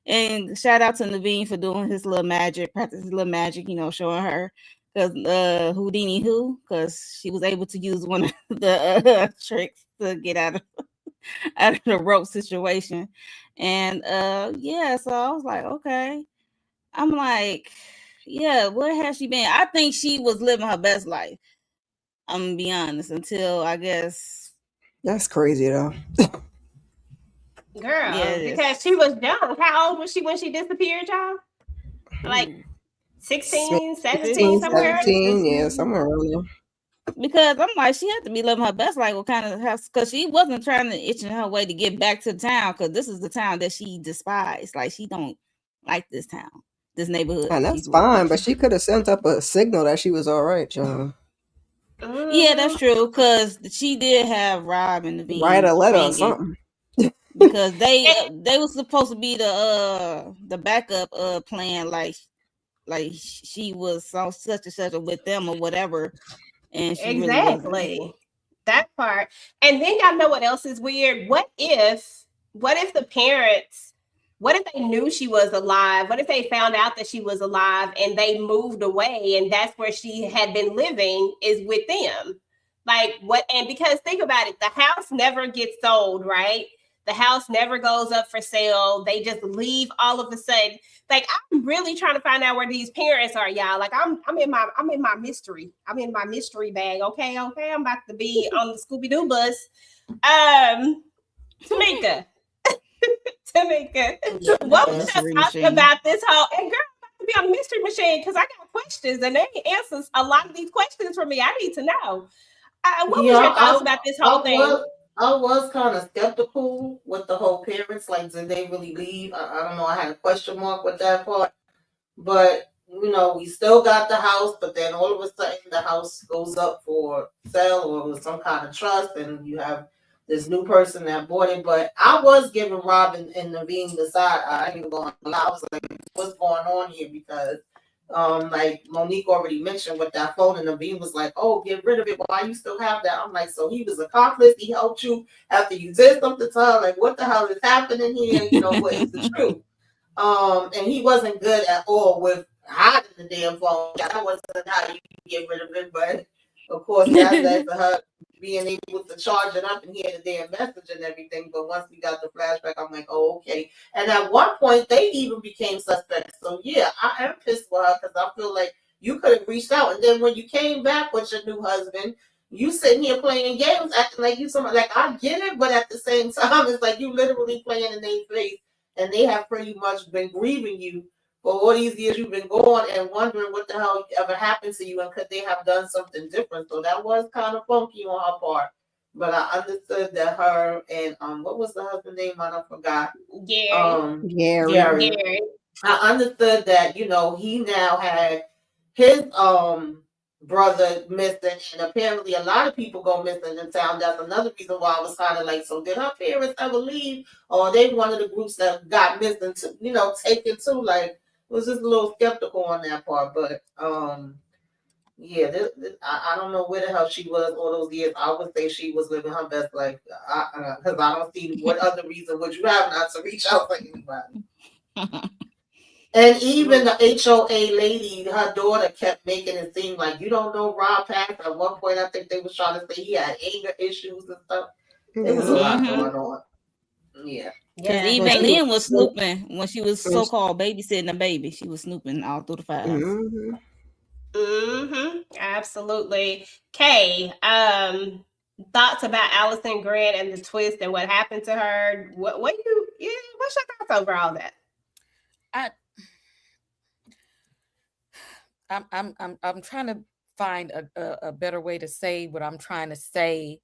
and shout out to Naveen for doing his little magic, practice his little magic, showing her. Because Houdini because she was able to use one of the tricks to get out of the rope situation. And yeah, so I was like, okay. I'm like, yeah, where has she been? I think she was living her best life. I'm gonna be honest, until I guess. That's crazy though. Girl, because she was young. How old was she when she disappeared, y'all? Like 16, 17, somewhere. 17, yeah, somewhere around there. Because I'm like, she had to be living her best life. What kind of house? Because she wasn't trying to itch in her way to get back to the town. Because this is the town that she despised. Like, she don't like this town, this neighborhood. And that's fine, but she could have sent up a signal that she was all right, John. Yeah, that's true. Because she did have Rob and Naveen write a letter or something. because they was supposed to be the backup plan, like she was so such and such with them or whatever, and she really wasn't. Exactly. That part. And then y'all know what else is weird? What if the parents, what if they knew she was alive? What if they found out that she was alive and they moved away and that's where she had been living is with them? Like what, and because think about it, the house never gets sold, right? The house never goes up for sale. They just leave all of a sudden. Like I'm really trying to find out where these parents are, y'all. Like I'm in my mystery. I'm in my mystery bag. Okay. I'm about to be on the Scooby Doo bus. Tamika. Tamika. What was your thoughts about this whole, and girl, I'm about to be on the mystery machine because I got questions and they answers a lot of these questions for me. I need to know. What was your thoughts about this whole thing? I was kind of skeptical with the whole parents. Like, did they really leave? I don't know. I had a question mark with that part. But, we still got the house. But then all of a sudden, the house goes up for sale or with some kind of trust. And you have this new person that bought it. But I was giving Robin and Naveen the side. I ain't even going to lie. I was like, what's going on here? Because like Monique already mentioned with that phone, and Naveen was like, "Oh, get rid of it. Why you still have that?" I'm like, "So he was accomplice. He helped you after you did something to her. Like, what the hell is happening here? What is the truth?" And he wasn't good at all with hiding the damn phone. That wasn't how you get rid of it, but of course that led to her being able to charge it up and hear the damn message and everything. But once we got the flashback, I'm like, oh, okay. And at one point, they even became suspects. So yeah, I am pissed with her because I feel like you could have reached out. And then when you came back with your new husband, you sitting here playing games, acting like you somebody. Like, I get it, but at the same time, it's like you literally playing in their face, and they have pretty much been grieving you for all these years you've been gone and wondering what the hell ever happened to you and could they have done something different. So that was kind of funky on her part. But I understood that her and what was the husband name? I forgot. Gary. I understood that, he now had his brother missing, and apparently a lot of people go missing in town. That's another reason why I was kind of like, so did her parents ever leave, or are they one of the groups that got missing to, taken to? Like, was just a little skeptical on that part. But yeah, I don't know where the hell she was all those years. I would say she was living her best life, because I don't see what other reason would you have not to reach out to anybody. And even the HOA lady, her daughter kept making it seem like you don't know Rob passed. At one point, I think they was trying to say he had anger issues and stuff. There was a lot going on. Yeah. Because even Lynn was snooping when she was so-called babysitting a baby. She was snooping all through the files. Absolutely. Kay, thoughts about Allison Grant and the twist and what happened to her? What's your thoughts over all that? I'm trying to find a better way to say what I'm trying to say,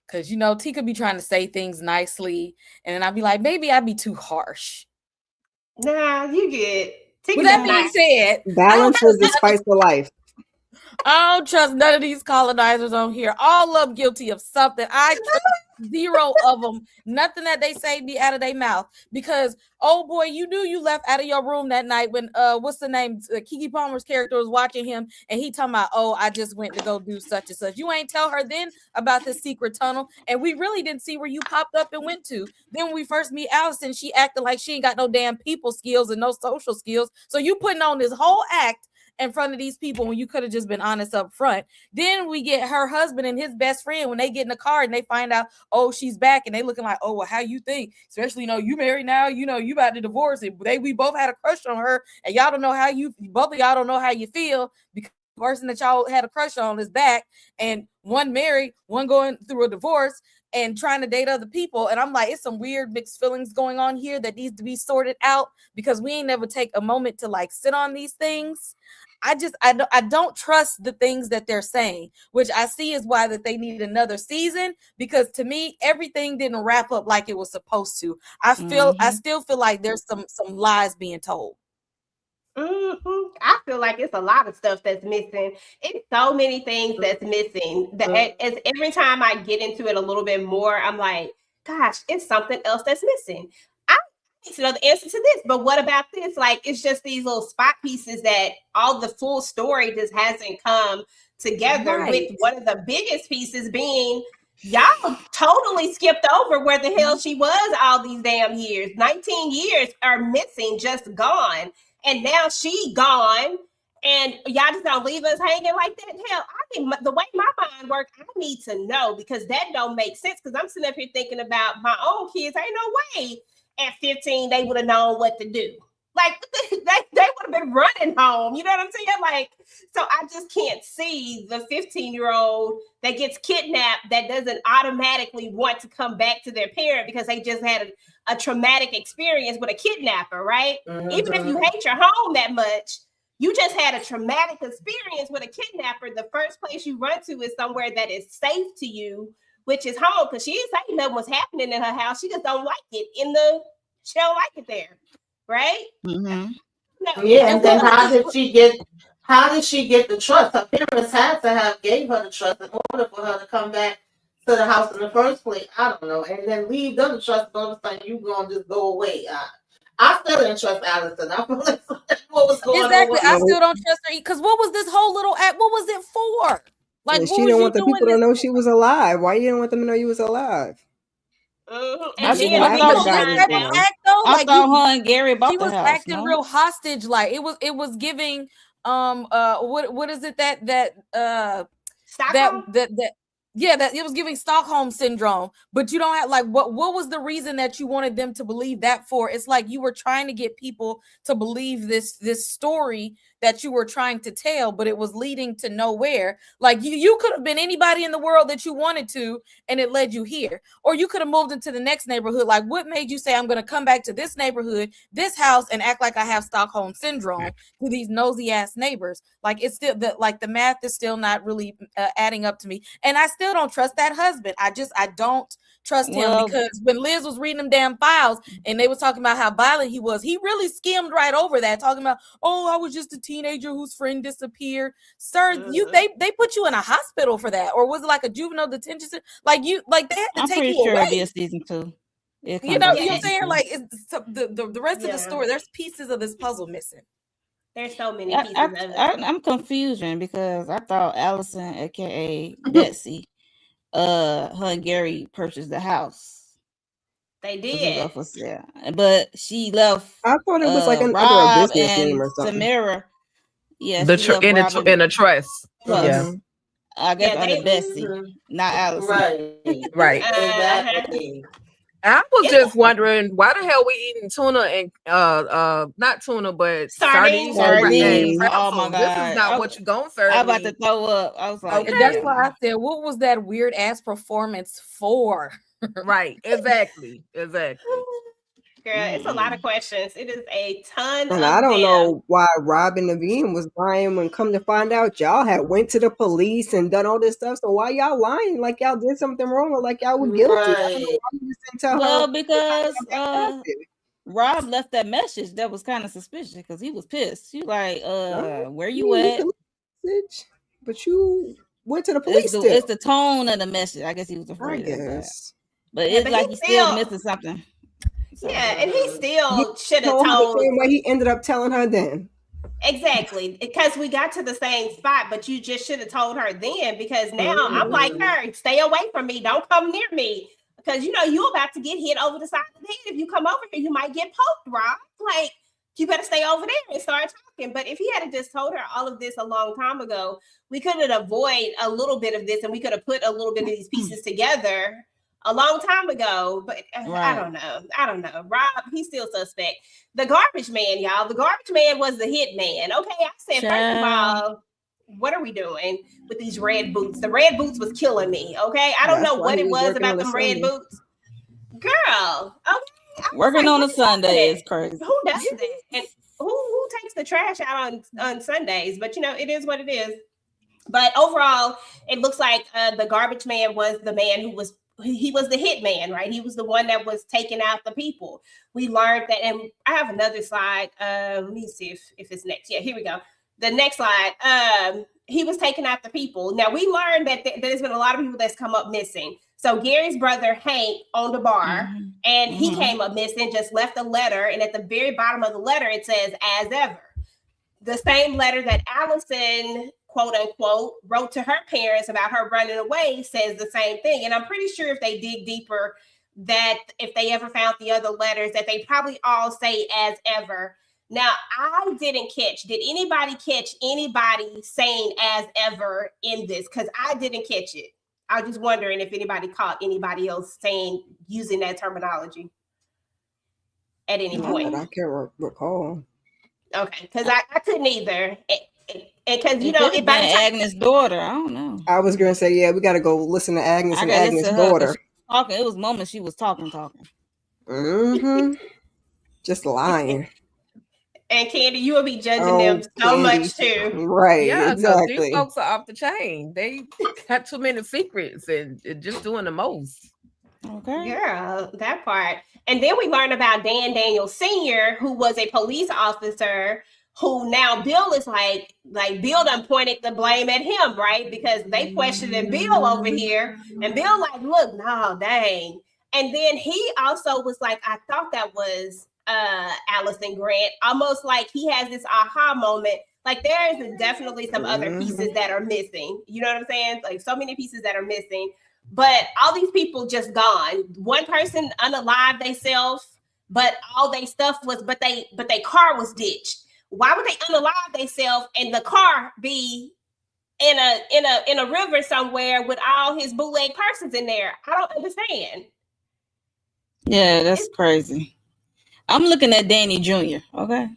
because T could be trying to say things nicely, and then I'd be like, maybe I'd be too harsh. Nah, you get. With that being said, balance is the spice of life. I don't trust none of these colonizers on here. All of them guilty of something. I trust zero of them. Nothing that they say be out of their mouth. Because, oh boy, you knew you left out of your room that night when what's the name? Keke Palmer's character was watching him, and he talking about, oh, I just went to go do such and such. You ain't tell her then about the secret tunnel, and we really didn't see where you popped up and went to. Then when we first meet Allison, she acted like she ain't got no damn people skills and no social skills. So you putting on this whole act in front of these people when you could have just been honest up front. Then we get her husband and his best friend when they get in the car and they find out, oh, she's back, and they looking like, oh, well, how you think? Especially, you married now, you about to divorce, and we both had a crush on her, and y'all don't know how both of y'all don't know how you feel because the person that y'all had a crush on is back, and one married, one going through a divorce and trying to date other people. And I'm like, it's some weird mixed feelings going on here that needs to be sorted out, because we ain't never take a moment to like sit on these things. I don't trust the things that they're saying, which I see is why that they need another season, because to me, everything didn't wrap up like it was supposed to. I still feel like there's some lies being told. I feel like it's a lot of stuff that's missing. It's so many things that's missing that as every time I get into it a little bit more, I'm like, gosh, it's something else that's missing. I need to know the answer to this, but what about this? Like, it's just these little spot pieces that all the full story just hasn't come together, with one of the biggest pieces being y'all totally skipped over where the hell she was all these damn years. 19 years are missing, just gone. And now she gone. And y'all just don't leave us hanging like that. Hell, I think the way my mind works, I need to know, because that don't make sense. Because I'm sitting up here thinking about my own kids. Ain't no way at 15 they would have known what to do. Like they would have been running home. You know what I'm saying? Like, so I just can't see the 15-year-old that gets kidnapped that doesn't automatically want to come back to their parent because they just had a traumatic experience with a kidnapper, right? Mm-hmm. Even if you hate your home that much, you just had a traumatic experience with a kidnapper. The first place you run to is somewhere that is safe to you, which is home, because she didn't say nothing was happening in her house. She just don't like it she don't like it there, right? Mm-hmm. No, yeah, and then how did she get the trust? Her parents had to have gave her the trust in order for her to come back to the house in the first place. I don't know, and then leave them the trust. All of a sudden, you gonna just go away. I still didn't trust Allison. I feel like what was going on? Exactly. I still don't trust her because what was this whole little act? What was it for? Like, she didn't want the people to know she was alive. Why you didn't want them to know you was alive? Mm-hmm. I thought her and Gary bought she the was house, acting real hostage like. It was giving what is it that it was giving Stockholm syndrome. But you don't have, like, what was the reason that you wanted them to believe that for? It's like you were trying to get people to believe this story that you were trying to tell, but it was leading to nowhere. Like you could have been anybody in the world that you wanted to, and it led you here. Or you could have moved into the next neighborhood. Like, what made you say I'm going to come back to this neighborhood, this house, and act like I have Stockholm syndrome to these nosy ass neighbors? Like, it's still the math is still not really adding up to me. And I still don't trust that husband. I don't trust him, because when Liz was reading them damn files and they were talking about how violent he was, he really skimmed right over that, talking about, oh, I was just a teenager whose friend disappeared. Sir, they put you in a hospital for that, or was it like a juvenile detention center? Like they had to I'm take pretty you sure away. It'll be a season 2. You know what I'm saying? Like, it's the rest of the story. There's pieces of this puzzle missing. There's so many pieces of it. I'm confusion because I thought Allison, aka Betsy, her and Gary purchased the house. They did, but she left. I thought it was like under a business name or something. Tamara, yeah, in a trust. Yeah, I guess under Betsy, not Allison. Right. Exactly. I was just wondering why the hell we eating tuna and not tuna but sardines. Oh my god, this is not what you're going for. I'm about to throw up. I was like, and that's why I said, what was that weird ass performance for? Right, exactly. Girl, it's a lot of questions. It is a ton. And I don't know why Rob and Naveen was lying when come to find out y'all had went to the police and done all this stuff. So why y'all lying? Like y'all did something wrong, or like y'all were guilty? Well, because Rob left that message that was kind of suspicious because he was pissed. He like, where you at? But you went to the police. It's the tone of the message. I guess he was afraid of that. But it's like he's still missing something. So, and he still should have told the same way he ended up telling her then. Exactly, because we got to the same spot, but you just should have told her then, because now I'm like her, stay away from me, don't come near me, because you know you're about to get hit over the side of the head. If you come over here, you might get poked, Rob. Like, you better stay over there and start talking. But if he had just told her all of this a long time ago, we could have avoided a little bit of this, and we could have put a little bit of these pieces together a long time ago. But I don't know. Rob, he's still suspect. The garbage man, y'all. The garbage man was the hit man. Okay, I said, first of all, what are we doing with these red boots? The red boots was killing me. Okay, I don't know what it was about them red boots. Girl, okay. Working on a Sunday is crazy. Who does that? And who takes the trash out on Sundays? But you know, it is what it is. But overall, it looks like the garbage man was the man who was the hit man, right? He was the one that was taking out the people. We learned that, and I have another slide. Let me see if it's next. Yeah, here we go. The next slide. he was taking after people. Now we learned that there's been a lot of people that's come up missing. So Gary's brother Hank owned a bar, and he came up missing. Just left a letter, and at the very bottom of the letter it says "as ever." The same letter that Allison, quote unquote, wrote to her parents about her running away says the same thing. And I'm pretty sure if they dig deeper, that if they ever found the other letters, that they probably all say "as ever." Now, I didn't catch. Did anybody catch anybody saying "as ever" in this? Because I didn't catch it. I was just wondering if anybody caught anybody else using that terminology at any point. I can't recall. Okay, because I couldn't either. Because it by Agnes' daughter, I don't know. I was gonna say, yeah, we got to go listen to Agnes and Agnes' daughter. Talking, it was moments she was talking. Just lying. And Candy, you will be judging them so much too, right? Yeah, exactly. These folks are off the chain. They got too many secrets and just doing the most. Okay. Yeah, that part. And then we learned about Dan Daniel Sr., who was a police officer, who now Bill is like Bill done pointed the blame at him, right? Because they questioning Bill over here. And Bill like, look, no, dang. And then he also was like, I thought that was Allison Grant, almost like he has this aha moment. Like there is definitely some other pieces that are missing. You know what I'm saying? Like so many pieces that are missing. But all these people just gone. One person unalived themselves, but all their stuff was, but they car was ditched. Why would they unalive themselves and the car be in a river somewhere with all his bootleg persons in there? I don't understand. Yeah, that's crazy. I'm looking at Danny Jr. Okay.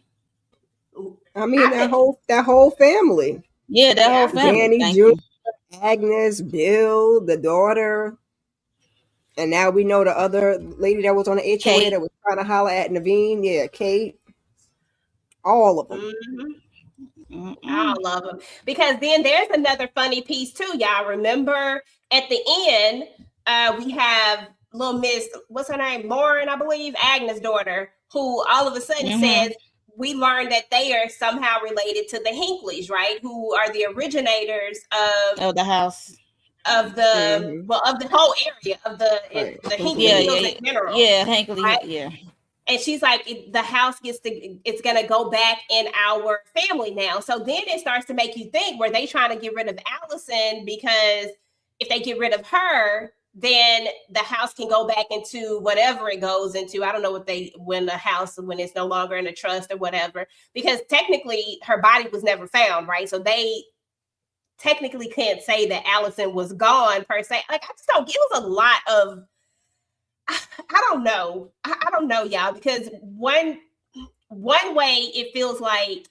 I mean that whole family. Yeah, that whole family. Danny Jr., Agnes, Bill, the daughter, and now we know the other lady that was on the HOA Kate. that was trying to holler at Naveen. Yeah, Kate. All of them. All of them. Because then there's another funny piece too, y'all. Remember at the end, we have little Miss, what's her name? Lauren, I believe, Agnes' daughter, who all of a sudden says, we learned that they are somehow related to the Hinkleys, right? Who are the originators of the house, of the of the whole area of the Hinckley Hills in general. Yeah, Hinckley, right? yeah. And she's like, the house it's gonna go back in our family now. So then it starts to make you think, were they trying to get rid of Allison? Because if they get rid of her, then the house can go back into whatever it goes into. I don't know when it's no longer in a trust or whatever, because technically her body was never found, right? So they technically can't say that Allison was gone per se. Like, I just don't, it was a lot of, I don't know. I don't know, y'all, because one way it feels like,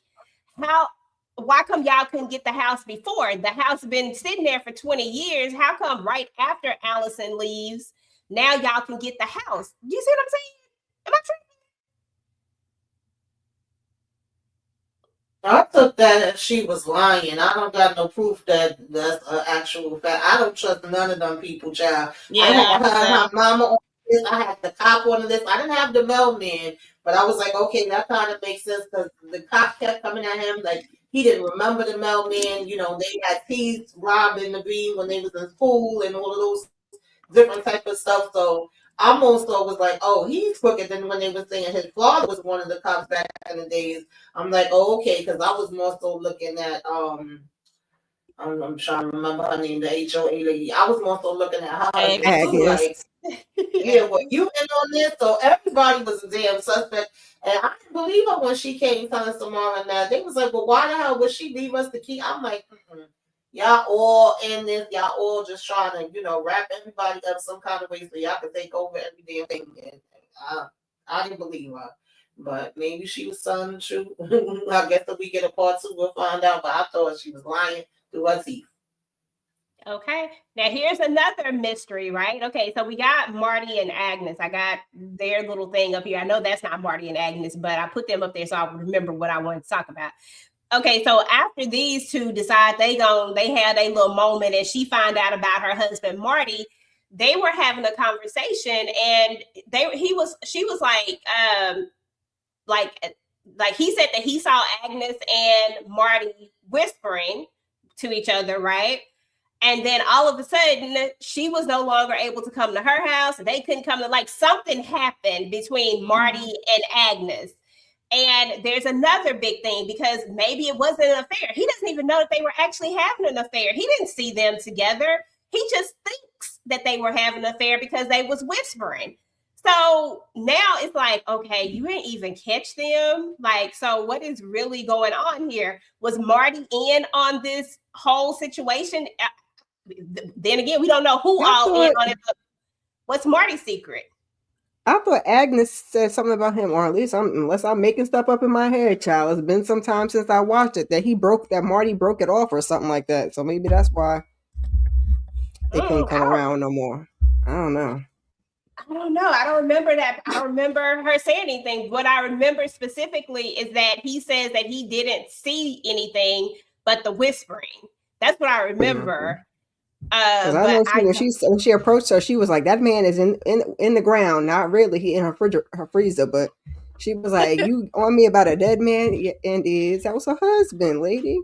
why come y'all couldn't get the house before? The house been sitting there for 20 years. How come right after Allison leaves, now y'all can get the house? You see what I'm saying? Am I tripping? I took that as she was lying. I don't got no proof that that's an actual fact. I don't trust none of them people, child. Yeah, I had my mama on this. I had the cop on this. I didn't have the mailman, but I was like, okay, that kind of makes sense because the cop kept coming at him like he didn't remember the mailman. You know, they had teased robbing the bean when they was in school and all of those different type of stuff. So I almost was like, oh, he's crooked. Then when they were saying his father was one of the cops back in the days, I'm like, oh, okay, because I was more so looking at I'm trying to remember her name, the HOA lady. I was more so looking at her. Like, yeah, well, you in on this, so everybody was a damn suspect. And I didn't believe her when she came telling Samara and that. They was like, well, why the hell would she leave us the key? I'm like, y'all all in this. Y'all all just trying to, wrap everybody up some kind of way so y'all can take over every damn thing. And I didn't believe her. But maybe she was telling the truth. I guess if we get a part 2, we'll find out. But I thought she was lying to her teeth. Okay, now here's another mystery, right? Okay, so we got Marty and Agnes. I got their little thing up here. I know that's not Marty and Agnes, but I put them up there so I remember what I wanted to talk about. Okay, so after these two decide they had a little moment and she found out about her husband, Marty, they were having a conversation and she was like he said that he saw Agnes and Marty whispering to each other, right? And then all of a sudden, she was no longer able to come to her house. They couldn't come to, like, something happened between Marty and Agnes. And there's another big thing, because maybe it wasn't an affair. He doesn't even know that they were actually having an affair. He didn't see them together. He just thinks that they were having an affair because they was whispering. So now it's like, okay, you didn't even catch them. Like, so what is really going on here? Was Marty in on this whole situation? Then again, we don't know who all in on it. What's Marty's secret? I thought Agnes said something about him, or at least unless I'm making stuff up in my head, child. It's been some time since I watched it that Marty broke it off or something like that. So maybe that's why they couldn't come around no more. I don't know. I don't know. I don't remember that. I don't remember her saying anything. What I remember specifically is that he says that he didn't see anything but the whispering. That's what I remember. Because I know when she approached her, she was like, "That man is in the ground. Not really. He in her freezer." But she was like, "You on me about a dead man?" And that was her husband, lady.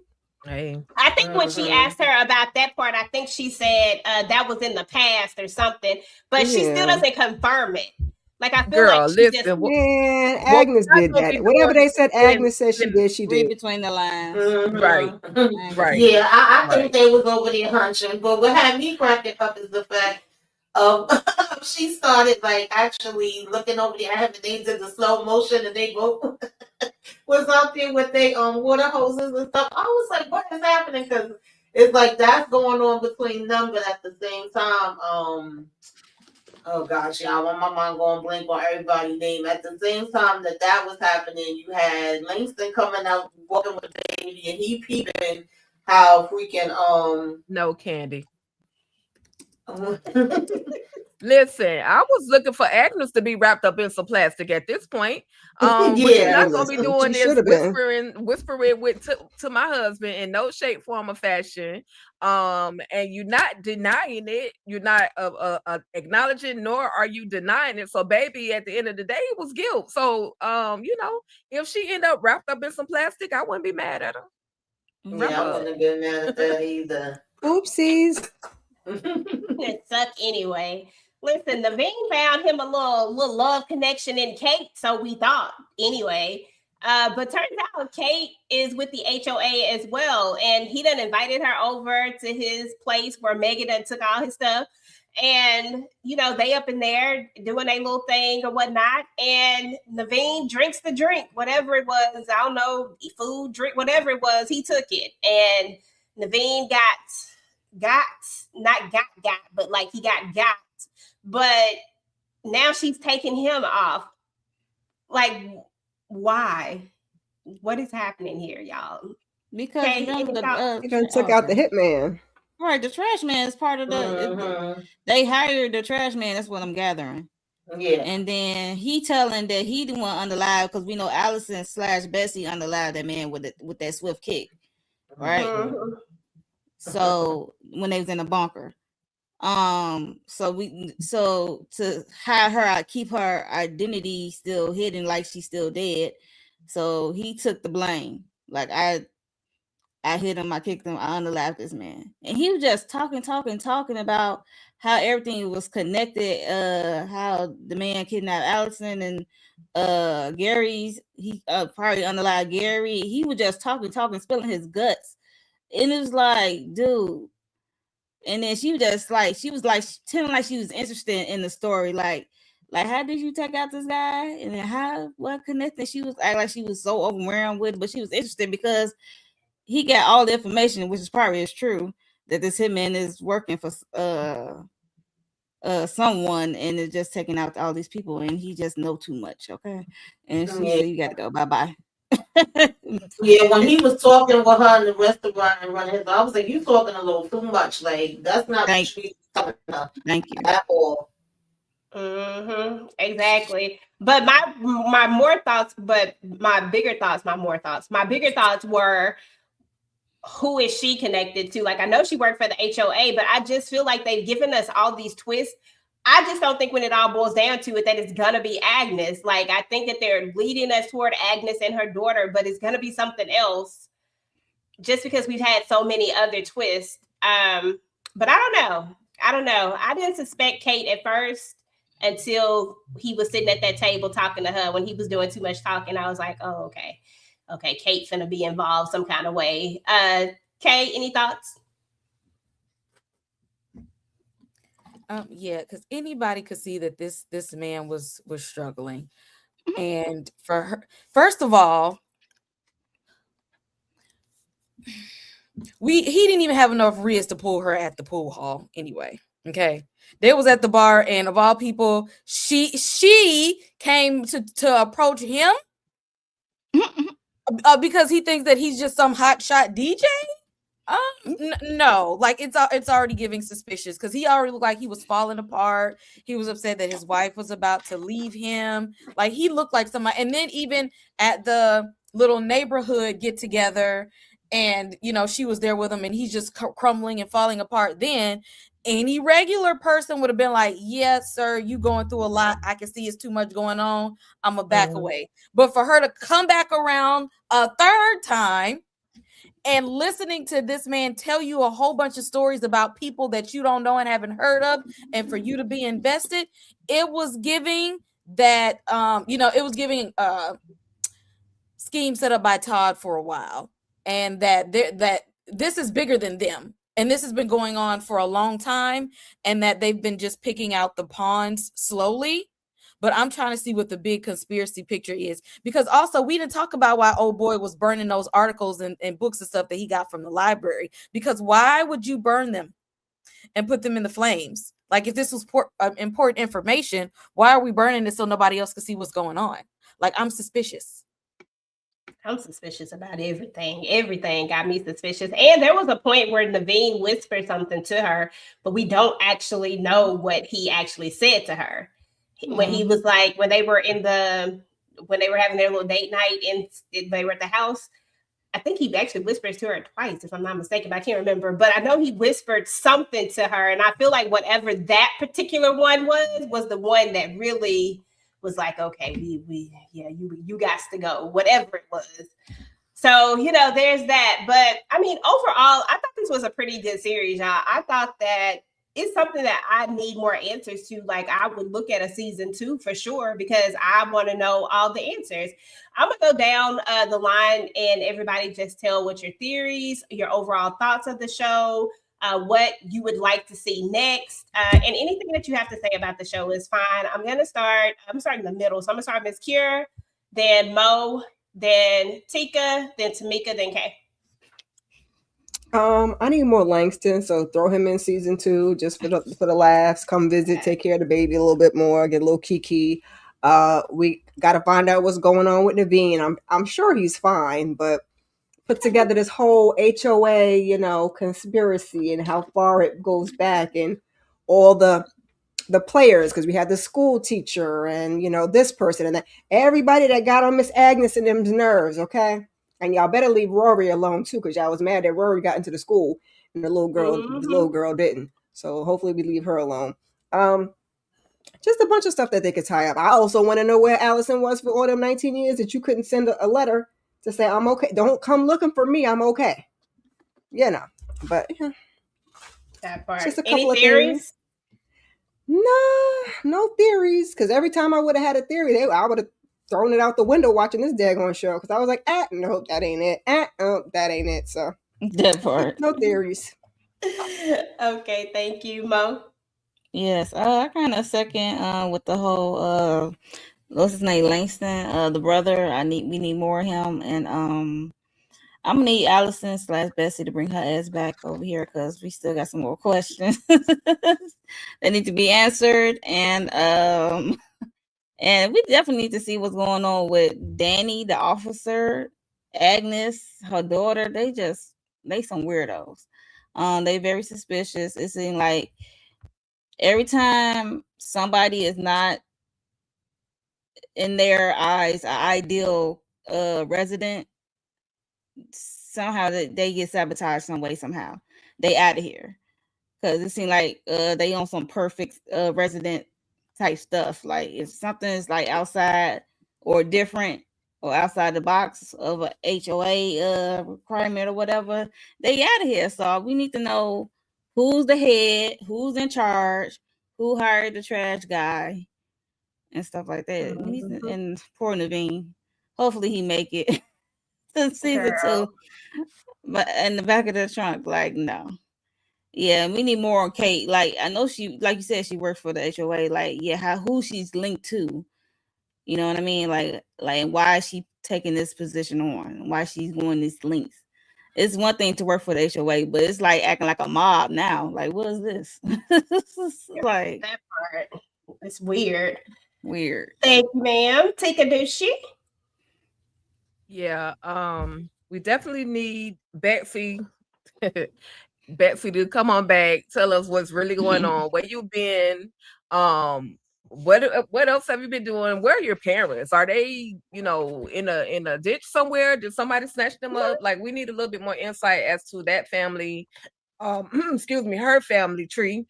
Hey. I think when she asked her about that part, I think she said that was in the past or something, but she still doesn't confirm it. Like, I feel like she just Agnes did that. Whatever they said, Agnes said she did. She did. Between the lines, right. Yeah, I think they was over there hunching. But what had me cracking up is the fact of she started like actually looking over there, having they did the slow motion, and they both was out there with their water hoses and stuff. I was like, what is happening? Because it's like that's going on between them, but at the same time, oh gosh, y'all, my mind going blank on everybody's name. At the same time that was happening, you had Langston coming out walking with the baby, and he peeping how freaking no, Candy. Listen, I was looking for Agnes to be wrapped up in some plastic at this point. But you're not gonna be doing this whispering with to my husband in no shape, form, or fashion. And you're not denying it. You're not acknowledging, nor are you denying it. So, baby, at the end of the day, it was guilt. So, if she ended up wrapped up in some plastic, I wouldn't be mad at her. Yeah, I wouldn't have been mad at that either. Oopsies. It sucked anyway. Listen, Naveen found him a little love connection in Kate, so we thought anyway. But turns out Kate is with the HOA as well, and he done invited her over to his place where Megan done took all his stuff, and they up in there doing a little thing or whatnot, and Naveen drinks the drink, whatever it was, I don't know, food, drink, whatever it was, he took it, and Naveen but like he got. But now she's taking him off. Like, why? What is happening here, y'all? Because he done took out the hitman. Right, the trash man is part of the. They hired the trash man. That's what I'm gathering. Yeah, and then he telling that he didn't want unalive because we know Allison / Bessie unalived that man with that swift kick, right? So when they was in the bunker. So to hide her, keep her identity still hidden, like she's still dead. So he took the blame. Like I hit him, I kicked him, I unalived this man, and he was just talking about how everything was connected. How the man kidnapped Allison and Gary's. He probably unalived Gary. He was just talking, spilling his guts, and it was like, dude. And then she was telling like she was interested in the story, like how did you take out this guy, and then what connected? She was acting like she was so overwhelmed with it, but she was interested because he got all the information, which is probably is true, that this hitman is working for someone and is just taking out all these people, and he just know too much. Okay, and she said, "You got to go. Bye." Yeah, when he was talking with her in the restaurant and running his, I was like, "You talking a little too much. Like that's not what she's talking about." Thank you at all. Exactly. But my more thoughts, my bigger thoughts were, who is she connected to? Like, I know she worked for the HOA, but I just feel like they've given us all these twists. I just don't think when it all boils down to it that it's gonna be Agnes. Like, I think that they're leading us toward Agnes and her daughter, but it's gonna be something else. just because we've had so many other twists. But I don't know. I didn't suspect Kate at first until he was sitting at that table talking to her. When he was doing too much talking, I was like, oh, okay, Kate finna be involved some kind of way. Kate, any thoughts? Yeah, because anybody could see that this man was struggling, and for her, first of all, he didn't even have enough riz to pull her at the pool hall anyway. Okay, they was at the bar, and of all people, she came to approach him because he thinks that he's just some hot shot DJ. No, like it's already giving suspicious because he already looked like he was falling apart. He was upset that his wife was about to leave him. Like he looked like somebody. And then even at the little neighborhood get together, and she was there with him, and he's just crumbling and falling apart. Then any regular person would have been like, "Yes, sir, you going through a lot. I can see it's too much going on. I'm gonna back away." But for her to come back around a third time and listening to this man tell you a whole bunch of stories about people that you don't know and haven't heard of, and for you to be invested, it was giving that, it was giving scheme set up by Todd for a while, and that this is bigger than them, and this has been going on for a long time, and that they've been just picking out the pawns slowly. But I'm trying to see what the big conspiracy picture is, because also we didn't talk about why old boy was burning those articles and books and stuff that he got from the library. Because why would you burn them and put them in the flames? Like, if this was important information, why are we burning it so nobody else can see what's going on? Like, I'm suspicious. I'm suspicious about everything. Everything got me suspicious. And there was a point where Naveen whispered something to her, but we don't actually know what he actually said to her. When he was like, when they were having their little date night and they were at the house, I think he actually whispers to her twice, if I'm not mistaken, but I can't remember. But I know he whispered something to her, and I feel like whatever that particular one was the one that really was like, okay, you got to go, whatever it was. So, there's that. But I mean, overall, I thought this was a pretty good series, y'all. I thought that it's something that I need more answers to. Like, I would look at a season 2 for sure, because I want to know all the answers. I'm going to go down the line and everybody just tell what your theories, your overall thoughts of the show, what you would like to see next, and anything that you have to say about the show is fine. I'm starting in the middle. So I'm going to start Ms. Kier, then Mo, then Tika, then Tamika, then Kay. I need more Langston, so throw him in season 2 just for the laughs. Come visit, take care of the baby a little bit more, get a little Keke. We got to find out what's going on with Naveen. I'm sure he's fine, but put together this whole HOA, conspiracy and how far it goes back, and all the players, because we had the school teacher and this person and that, everybody that got on Miss Agnes and them's nerves, okay? And y'all better leave Rory alone too, because y'all was mad that Rory got into the school and the little girl didn't. So hopefully we leave her alone. Just a bunch of stuff that they could tie up. I also want to know where Allison was for all them 19 years that you couldn't send a letter to say, I'm okay. Don't come looking for me. I'm okay. But that part. Just a couple of theories? Nah, no theories. Because every time I would have had a theory, I would have thrown it out the window watching this daggone show. Because I was like, no, that ain't it. That ain't it. So that part. No theories. Okay, thank you, Mo. Yes, I kind of second with the whole what's his name, Langston, the brother. We need more of him, and I'm gonna need Allison / Bessie to bring her ass back over here, because we still got some more questions that need to be answered, and we definitely need to see what's going on with Danny, the officer, Agnes, her daughter. They some weirdos. They very suspicious. It seems like every time somebody is not, in their eyes, an ideal resident, somehow they get sabotaged some way, somehow. They out of here. Because it seems like they on some perfect resident type stuff. Like, if something is like outside or different or outside the box of a HOA requirement or whatever, they out of here. So we need to know who's the head, who's in charge, who hired the trash guy, and stuff like that. We need to, and poor Naveen. Hopefully he make it to season Girl. 2. But in the back of the trunk, like no. Yeah, we need more on Kate. Like I know she, like you said, she works for the HOA. Like yeah, who she's linked to. You know what I mean? Like why is she taking this position on? Why she's going these links? It's one thing to work for the HOA, but it's like acting like a mob now. Like what is this? Like That part. It's weird. weird. Thank you, ma'am. Take a douche. Yeah, we definitely need Betsy Betsy to come on back, tell us what's really going on, where you been, what else have you been doing? Where are your parents? Are they, in a ditch somewhere? Did somebody snatch them up? Like we need a little bit more insight as to that family, excuse me, her family tree.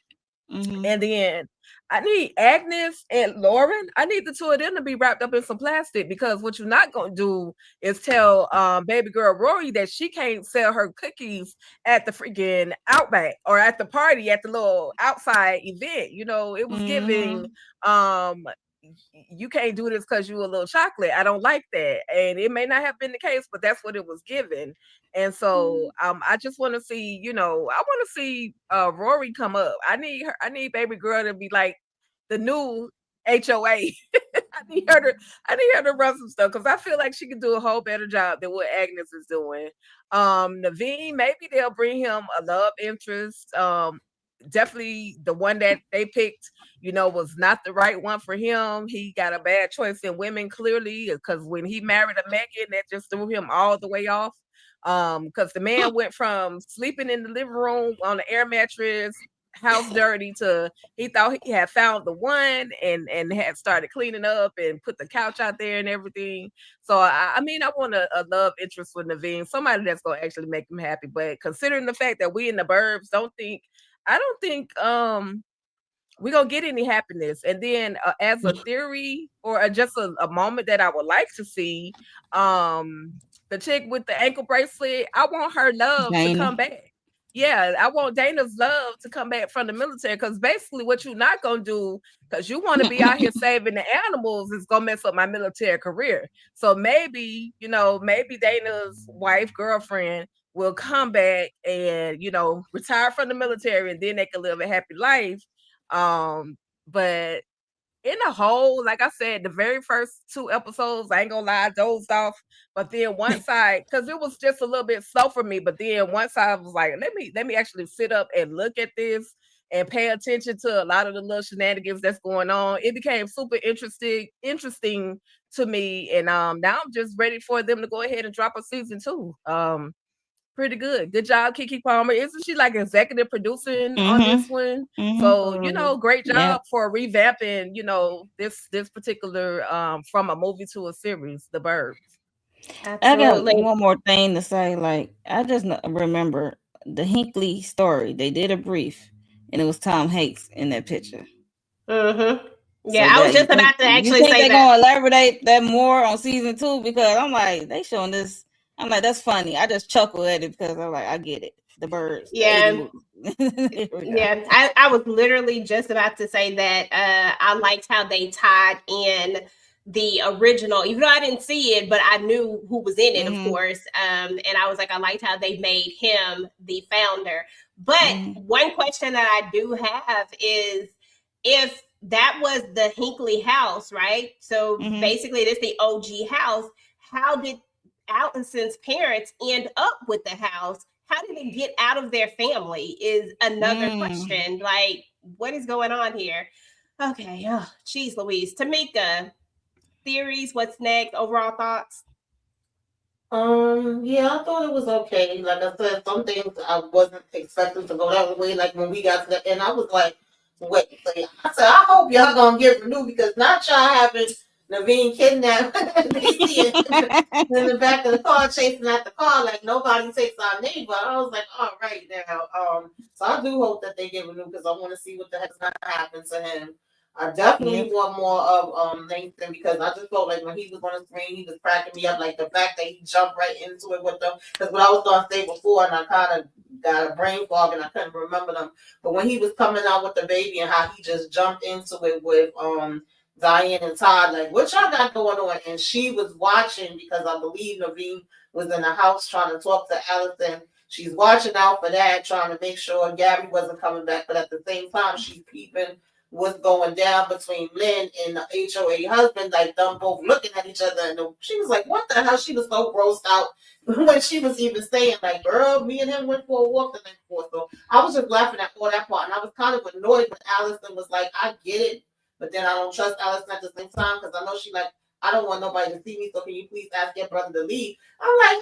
And then I need Agnes and Lauren. I need the two of them to be wrapped up in some plastic, because what you're not gonna do is tell baby girl Rory that she can't sell her cookies at the freaking Outback or at the party at the little outside event. It was giving you can't do this because you a little chocolate. I don't like that. And it may not have been the case, but that's what it was given. And so I just want to see, I want to see Rory come up. I need baby girl to be like the new HOA. I need her to run some stuff, because I feel like she can do a whole better job than what Agnes is doing. Naveen, maybe they'll bring him a love interest. Definitely the one that they picked, was not the right one for him. He got a bad choice in women, clearly, because when he married a Megan, that just threw him all the way off. Because the man went from sleeping in the living room on the air mattress, house dirty, to he thought he had found the one and had started cleaning up and put the couch out there and everything. So I want a love interest with Naveen, somebody that's gonna actually make him happy. But considering the fact that we in the burbs, I don't think we're gonna get any happiness. And then as a theory or just a moment that I would like to see, the chick with the ankle bracelet, I want her love to come back. Yeah, I want Dana's love to come back from the military, because basically what you're not gonna do, because you want to be out here saving the animals, is gonna mess up my military career. So maybe Dana's wife, girlfriend will come back and retire from the military, and then they can live a happy life. But in a whole, like I said, the very first 2 episodes, I ain't gonna lie, I dozed off. But then once because it was just a little bit slow for me, but then once I was like, let me actually sit up and look at this and pay attention to a lot of the little shenanigans that's going on, it became super interesting to me. And now I'm just ready for them to go ahead and drop a season 2. Pretty good. Good job, Keke Palmer. Isn't she like executive producing on this one? So, great job for revamping, this particular from a movie to a series, The Burbs. Absolutely. I got one more thing to say. Like, I just remember the Hinkley story. They did a brief, and it was Tom Hanks in that picture. Yeah, I was just about to actually say that. You think they're gonna elaborate that more on season 2? Because I'm like, they showing this. I'm like, that's funny. I just chuckle at it because I'm like, I get it. The Burbs. Yeah. Yeah. I was literally just about to say that I liked how they tied in the original, even though I didn't see it, but I knew who was in it, of course. And I was like, I liked how they made him the founder. But one question that I do have is, if that was the Hinkley house, right? So basically it is the OG house. How did Allison's parents end up with the house? How did it get out of their family is another question. Like, what is going on here? Okay. Oh, geez, Louise. Tamika, theories, what's next? Overall thoughts? Yeah, I thought it was okay. Like I said, some things I wasn't expecting to go that way. Like when we got to the end, I was like, wait. I said, I hope y'all gonna get renewed, because not y'all having Naveen kidnapped they see it in the back of the car chasing at the car like nobody takes our neighbor. I was like, all right now. So I do hope that they get renewed, because I want to see what the heck's gonna happen to him. I definitely want more of Nathan, because I just felt like when he was on the screen, he was cracking me up. Like the fact that he jumped right into it with them. Because what I was gonna say before, and I kind of got a brain fog and I couldn't remember them. But when he was coming out with the baby and how he just jumped into it with Diane and Todd, like what y'all got going on? And she was watching, because I believe Naveen was in the house trying to talk to Allison. She's watching out for that, trying to make sure Gabby wasn't coming back. But at the same time, she's peeping what's going down between Lynn and the HOA husband, like them both looking at each other. And she was like, what the hell? She was so grossed out when she was even saying, like, girl, me and him went for a walk the night before. So I was just laughing at all that part. And I was kind of annoyed when Allison was like, I get it, but then I don't trust Allison at the same time, because I know she like, I don't want nobody to see me, so can you please ask your brother to leave? I'm like,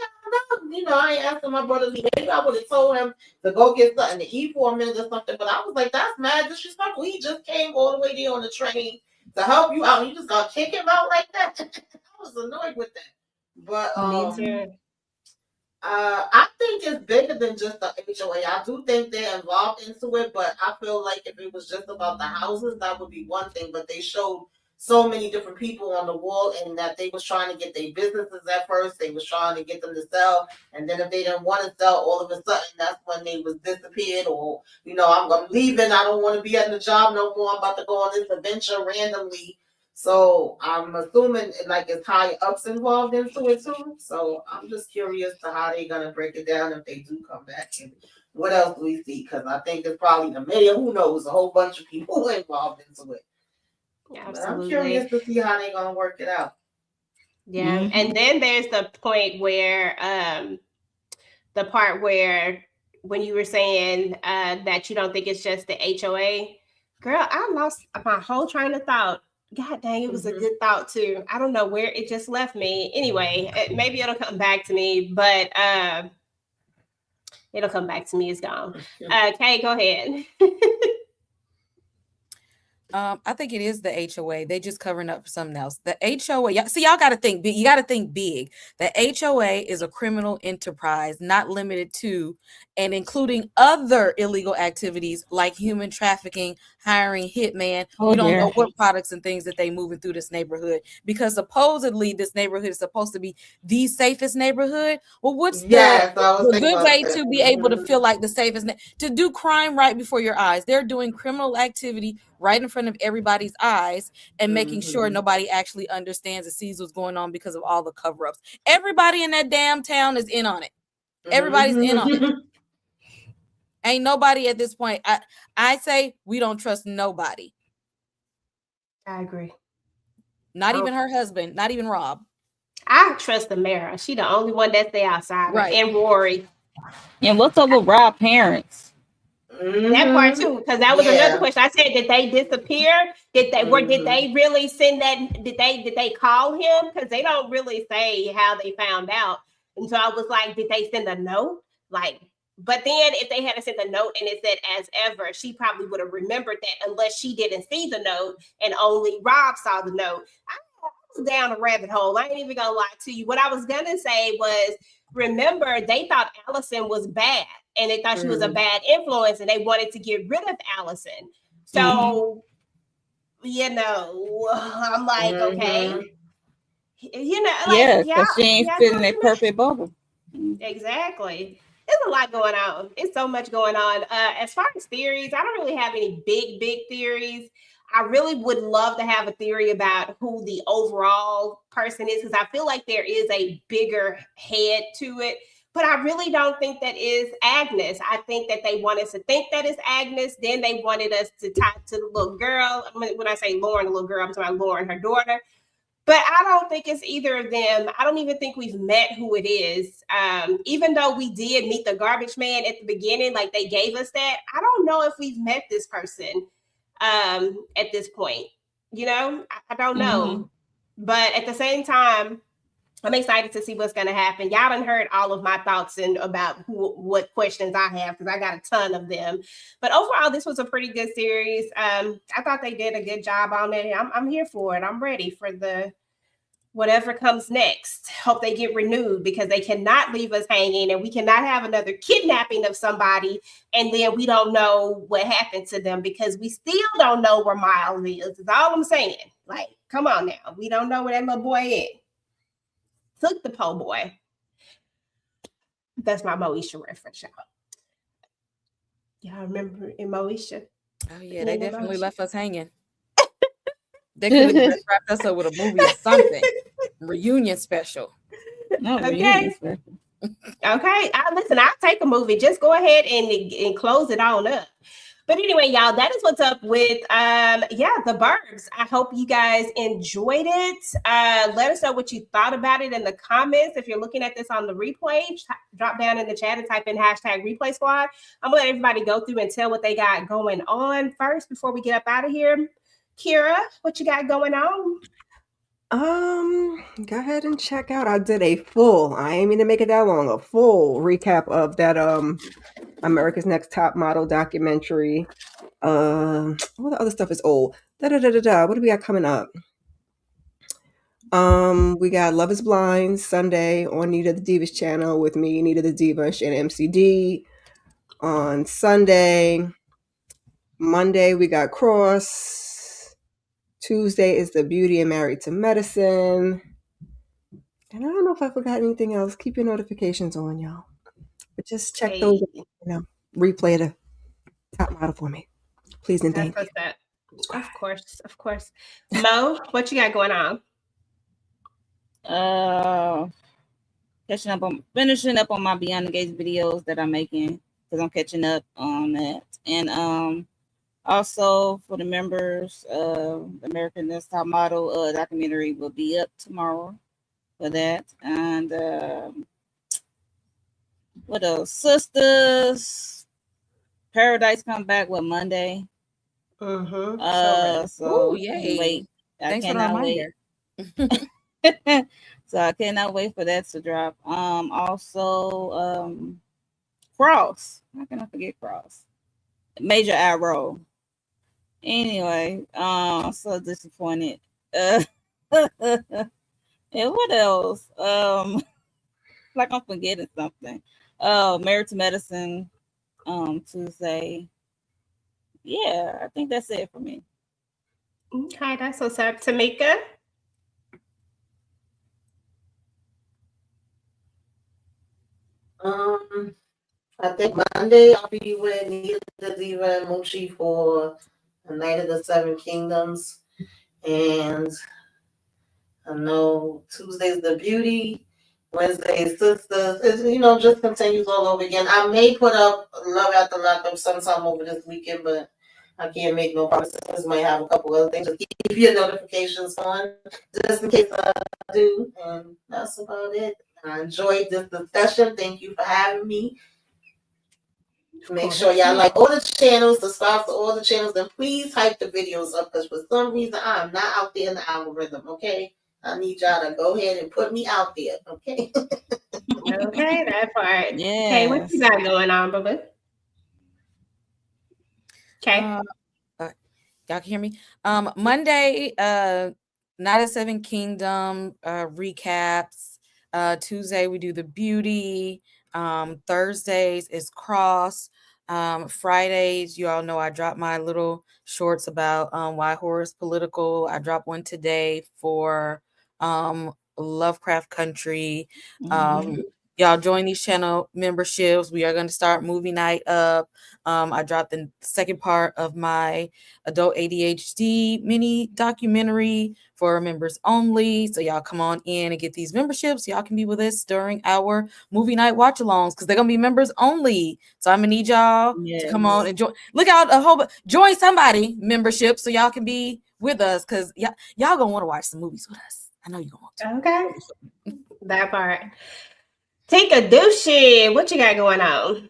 no, I ain't asking my brother to leave. Maybe I would have told him to go get something to eat for a minute or something, but I was like, that's mad disrespectful. He just came all the way there on the train to help you out, and you just gonna kick him out like that? I was annoyed with that. But Me too. I think it's bigger than just the HOA. I do think they're involved into it, but I feel like if it was just about the houses, that would be one thing. But they showed so many different people on the wall, and that they was trying to get their businesses at first. They was trying to get them to sell, and then if they didn't want to sell, all of a sudden that's when they was disappeared, or I'm leaving. I don't want to be at the job no more. I'm about to go on this adventure randomly. So I'm assuming like it's higher ups involved into it too. So I'm just curious to how they're gonna break it down if they do come back, and what else do we see? Because I think it's probably the mayor. Who knows? A whole bunch of people involved into it. Absolutely. But I'm curious to see how they're gonna work it out. Yeah, and then there's the point where the part where when you were saying that you don't think it's just the HOA, girl, I lost my whole train of thought. God dang, it was a good thought too. I don't know where it just left me. Anyway, maybe it'll come back to me, but it'll come back to me. It's gone. Kay, go ahead. I think it is the HOA. They just covering up for something else. The HOA, y'all got to think big. You got to think big. The HOA is a criminal enterprise, not limited to and including other illegal activities like human trafficking, hiring hitman. We don't know what products and things that they moving through this neighborhood, because supposedly this neighborhood is supposed to be the safest neighborhood. Well, what's the good way to be able to feel like the safest to do crime right before your eyes? They're doing criminal activity right in front of everybody's eyes and making sure nobody actually understands and sees what's going on because of all the cover-ups. Everybody in that damn town is in on it. Everybody's in on it. Ain't nobody at this point. I say we don't trust nobody. I agree. Not even her husband, not even Rob. I trust the mayor. She the only one that's the outsider. Right. And Rory. And what's up with Rob's parents? That part too, because that was another question. I said, did they disappear? Did they did they really send that? Did they call him? Because they don't really say how they found out. And so I was like, did they send a note? Like, but then if they had sent a note and it said as ever, she probably would have remembered that, unless she didn't see the note and only Rob saw the note. I was down a rabbit hole. I ain't even gonna lie to you. What I was gonna say was, remember, they thought Allison was bad and they thought she was a bad influence and they wanted to get rid of Allison. So, I'm like, okay. Like, she ain't fitting that perfect bubble. Exactly. There's a lot going on. It's so much going on. As far as theories, I don't really have any big theories. I really would love to have a theory about who the overall person is, because I feel like there is a bigger head to it. But I really don't think that is Agnes. I think that they want us to think that it's Agnes. Then they wanted us to talk to the little girl. When I say Lauren, the little girl, I'm talking about Lauren, her daughter. But I don't think it's either of them. I don't even think we've met who it is. Even though we did meet the garbage man at the beginning, like they gave us that, I don't know if we've met this person at this point. I don't know. But at the same time, I'm excited to see what's going to happen. Y'all done heard all of my thoughts about what questions I have, because I got a ton of them. But overall, this was a pretty good series. I thought they did a good job on it. I'm here for it. I'm ready for the whatever comes next. Hope they get renewed because they cannot leave us hanging, and we cannot have another kidnapping of somebody and then we don't know what happened to them because we still don't know where Miles is. That's all I'm saying. Like, come on now. We don't know where that little boy is. Took the po' boy. That's my Moesha reference, y'all. Y'all remember in Moesha? Oh yeah, they In definitely Moesha? left us hanging. They could have just wrapped us up with a movie or something. Reunion special. No, Okay. reunion special. Okay. Listen, I'll take a movie. Just go ahead and close it on up. But anyway, y'all, that is what's up with the Burbs. I hope you guys enjoyed it. Let us know what you thought about it in the comments. If you're looking at this on the replay, drop down in the chat and type in #replay squad. I'm gonna let everybody go through and tell what they got going on first before we get up out of here. Kira, what you got going on? Go ahead and check out. I did a full, I ain't mean to make it that long, a full recap of that America's Next Top Model documentary. All the other stuff is old. What do we got coming up? We got Love is Blind Sunday on Nita the Diva's channel with me, Nita the Diva, and Shannon MCD. On Sunday. Monday we got Cross. Tuesday is the Beauty and Married to Medicine. And I don't know if I forgot anything else. Keep your notifications on, y'all. But just check those, replay the top model for me. Please and thank you. Of course, of course. Mo, what you got going on? Finishing up on my Beyond the Gates videos that I'm making because I'm catching up on that. And also for the members, the American Next Top Model documentary will be up tomorrow for that. And what else? Sisters Paradise come back with Monday. So yay. Wait. Thanks for the reminder. So I cannot wait for that to drop. Also, Cross. How can I forget Cross? Major Arrow. Anyway, so disappointed. And what else? Like I'm forgetting something. Married to Medicine, Tuesday. Yeah, I think that's it for me. Okay, that's what's up. Tamika? I think Monday I'll be with Nita the Diva and Moochie for the Night of the Seven Kingdoms. And I know Tuesday's the Beauty, Wednesday's Sisters. It's, just continues all over again. I may put up Love After Lockup sometime over this weekend, but I can't make no promises. Might have a couple other things. Just keep your notifications on just in case I do. And that's about it. I enjoyed this discussion. Thank you for having me. Make sure y'all like all the channels, subscribe to all the channels, and please hype the videos up because for some reason I'm not out there in the algorithm, okay? I need y'all to go ahead and put me out there, okay? Okay, that part. Yeah. Okay, what you got going on, Bubba? Okay. Y'all can hear me? Monday, Night of Seven Kingdom recaps. Tuesday we do the Beauty. Thursdays is Cross. Fridays, you all know I drop my little shorts about why horror is political. I dropped one today for Lovecraft Country. Y'all join these channel memberships. We are going to start movie night up. I dropped the second part of my adult ADHD mini documentary for members only. So y'all come on in and get these memberships. Y'all can be with us during our movie night watch alongs because they're going to be members only. So I'm going to need y'all to come on and join. Look out, join somebody membership so y'all can be with us because y'all going to want to watch some movies with us. I know you're going to want to. Okay. That part. Take a douche. What you got going on?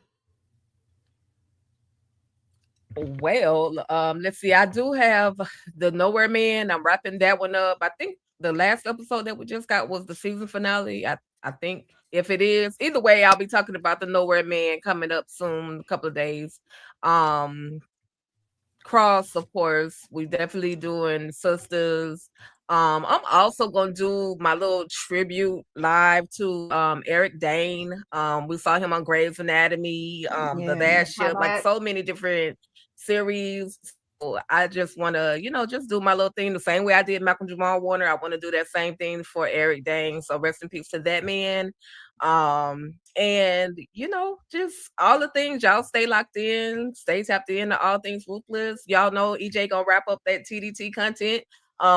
Well, let's see. I do have the Nowhere Man. I'm wrapping that one up. I think the last episode that we just got was the season finale. I think if it is, either way, I'll be talking about the Nowhere Man coming up soon, a couple of days. Cross, of course, we definitely doing Sisters. I'm also gonna do my little tribute live to Eric Dane. We saw him on Grey's Anatomy, The Bad Ship, like so many different series. So I just want to, just do my little thing the same way I did Malcolm Jamal Warner. I want to do that same thing for Eric Dane. So rest in peace to that man. And just all the things, y'all stay locked in, stay tapped in to All Things Ruthless. Y'all know EJ gonna wrap up that TDT content.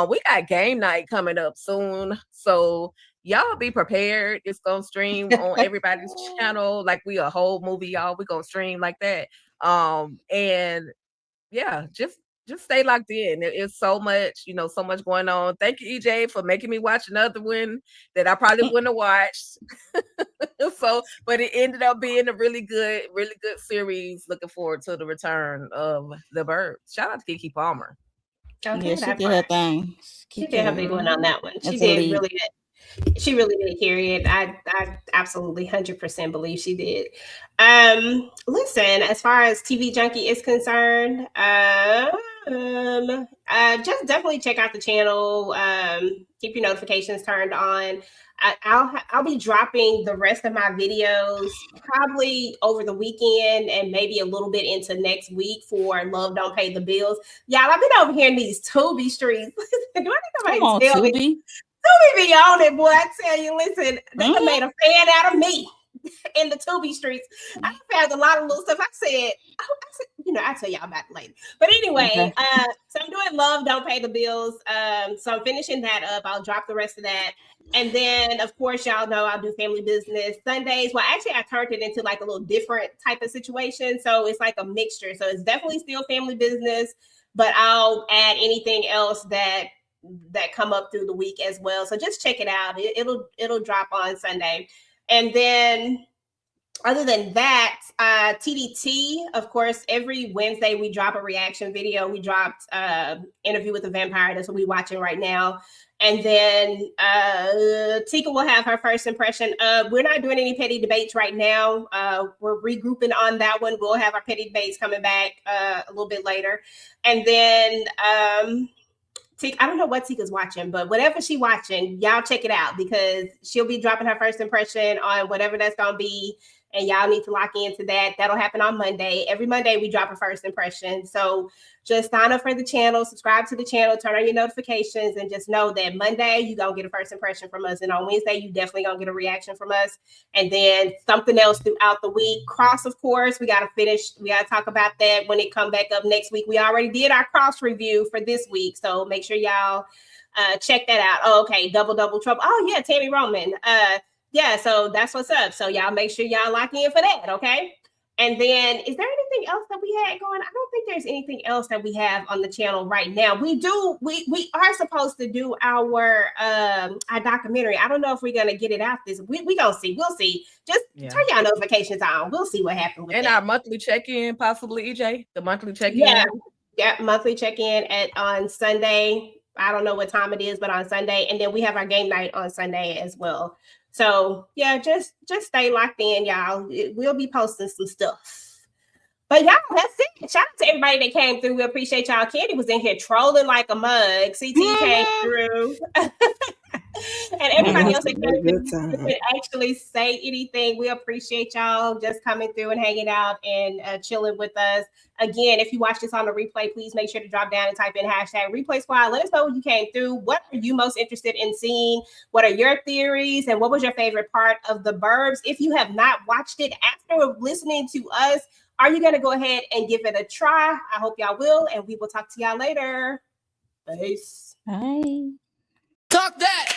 We got game night coming up soon, so y'all be prepared. It's gonna stream on everybody's channel like we a whole movie, y'all. We gonna stream like that. And yeah, just stay locked in. It's so much, so much going on. Thank you, EJ, for making me watch another one that I probably wouldn't have watched. But it ended up being a really good series. Looking forward to the return of the Burbs. Shout out to Keke Palmer. Okay, yeah, she did her thing. She did her big one on that one. She That's did elite. really good. She really did carry it. I absolutely 100% believe she did. Listen, as far as TV Junkie is concerned, just definitely check out the channel. Keep your notifications turned on. I'll be dropping the rest of my videos probably over the weekend and maybe a little bit into next week for Love Don't Pay the Bills. Y'all, I've been over here in these Tubi streets. Do I need somebody Come on, to tell me? Tubi. Tubi be on it, boy. I tell you, listen, they done made a fan out of me in the Tubi streets. I found a lot of little stuff. I said, I'll tell y'all about it later. But anyway, Okay. so I'm doing Love Don't Pay the Bills. So I'm finishing that up. I'll drop the rest of that. And then, of course, y'all know I'll do Family Business Sundays. Well, actually, I turned it into like a little different type of situation. So it's like a mixture. So it's definitely still Family Business, but I'll add anything else that come up through the week as well. So just check it out. It'll drop on Sunday. And then other than that, TDT, of course, every Wednesday we drop a reaction video. We dropped Interview with the Vampire. That's what we're watching right now. And then Tika will have her first impression. We're not doing any petty debates right now. We're regrouping on that one. We'll have our petty debates coming back a little bit later. And then I don't know what Tika's watching, but whatever she's watching, y'all check it out because she'll be dropping her first impression on whatever that's going to be. And y'all need to lock into that. That'll happen on Monday. Every Monday we drop a first impression. So just sign up for the channel, subscribe to the channel, turn on your notifications, and just know that Monday you're going to get a first impression from us. And on Wednesday, you definitely going to get a reaction from us. And then something else throughout the week. Cross, of course, we got to finish. We got to talk about that when it come back up next week. We already did our cross review for this week. So make sure y'all check that out. Oh, okay. Double Trouble. Oh, yeah. Tammy Roman. Yeah, so that's what's up. So y'all make sure y'all lock in for that, okay? And then is there anything else that we had going? I don't think there's anything else that we have on the channel right now. We are supposed to do our documentary. I don't know if we're gonna get it out this. We gonna see. We'll see. Just turn y'all notifications on. We'll see what happens with and that. Our monthly check-in, possibly, EJ. The monthly check-in. Yeah, monthly check-in on Sunday. I don't know what time it is, but on Sunday, and then we have our game night on Sunday as well. So yeah, just stay locked in, y'all. We'll be posting some stuff. But y'all, that's it. Shout out to everybody that came through. We appreciate y'all. Candy was in here trolling like a mug. CT came through. And everybody else that came through didn't actually say anything. We appreciate y'all just coming through and hanging out and chilling with us. Again, if you watch this on the replay, please make sure to drop down and type in #replay squad. Let us know when you came through. What are you most interested in seeing? What are your theories? And what was your favorite part of the Burbs? If you have not watched it after listening to us, are you going to go ahead and give it a try? I hope y'all will. And we will talk to y'all later. Peace. Bye. Talk that.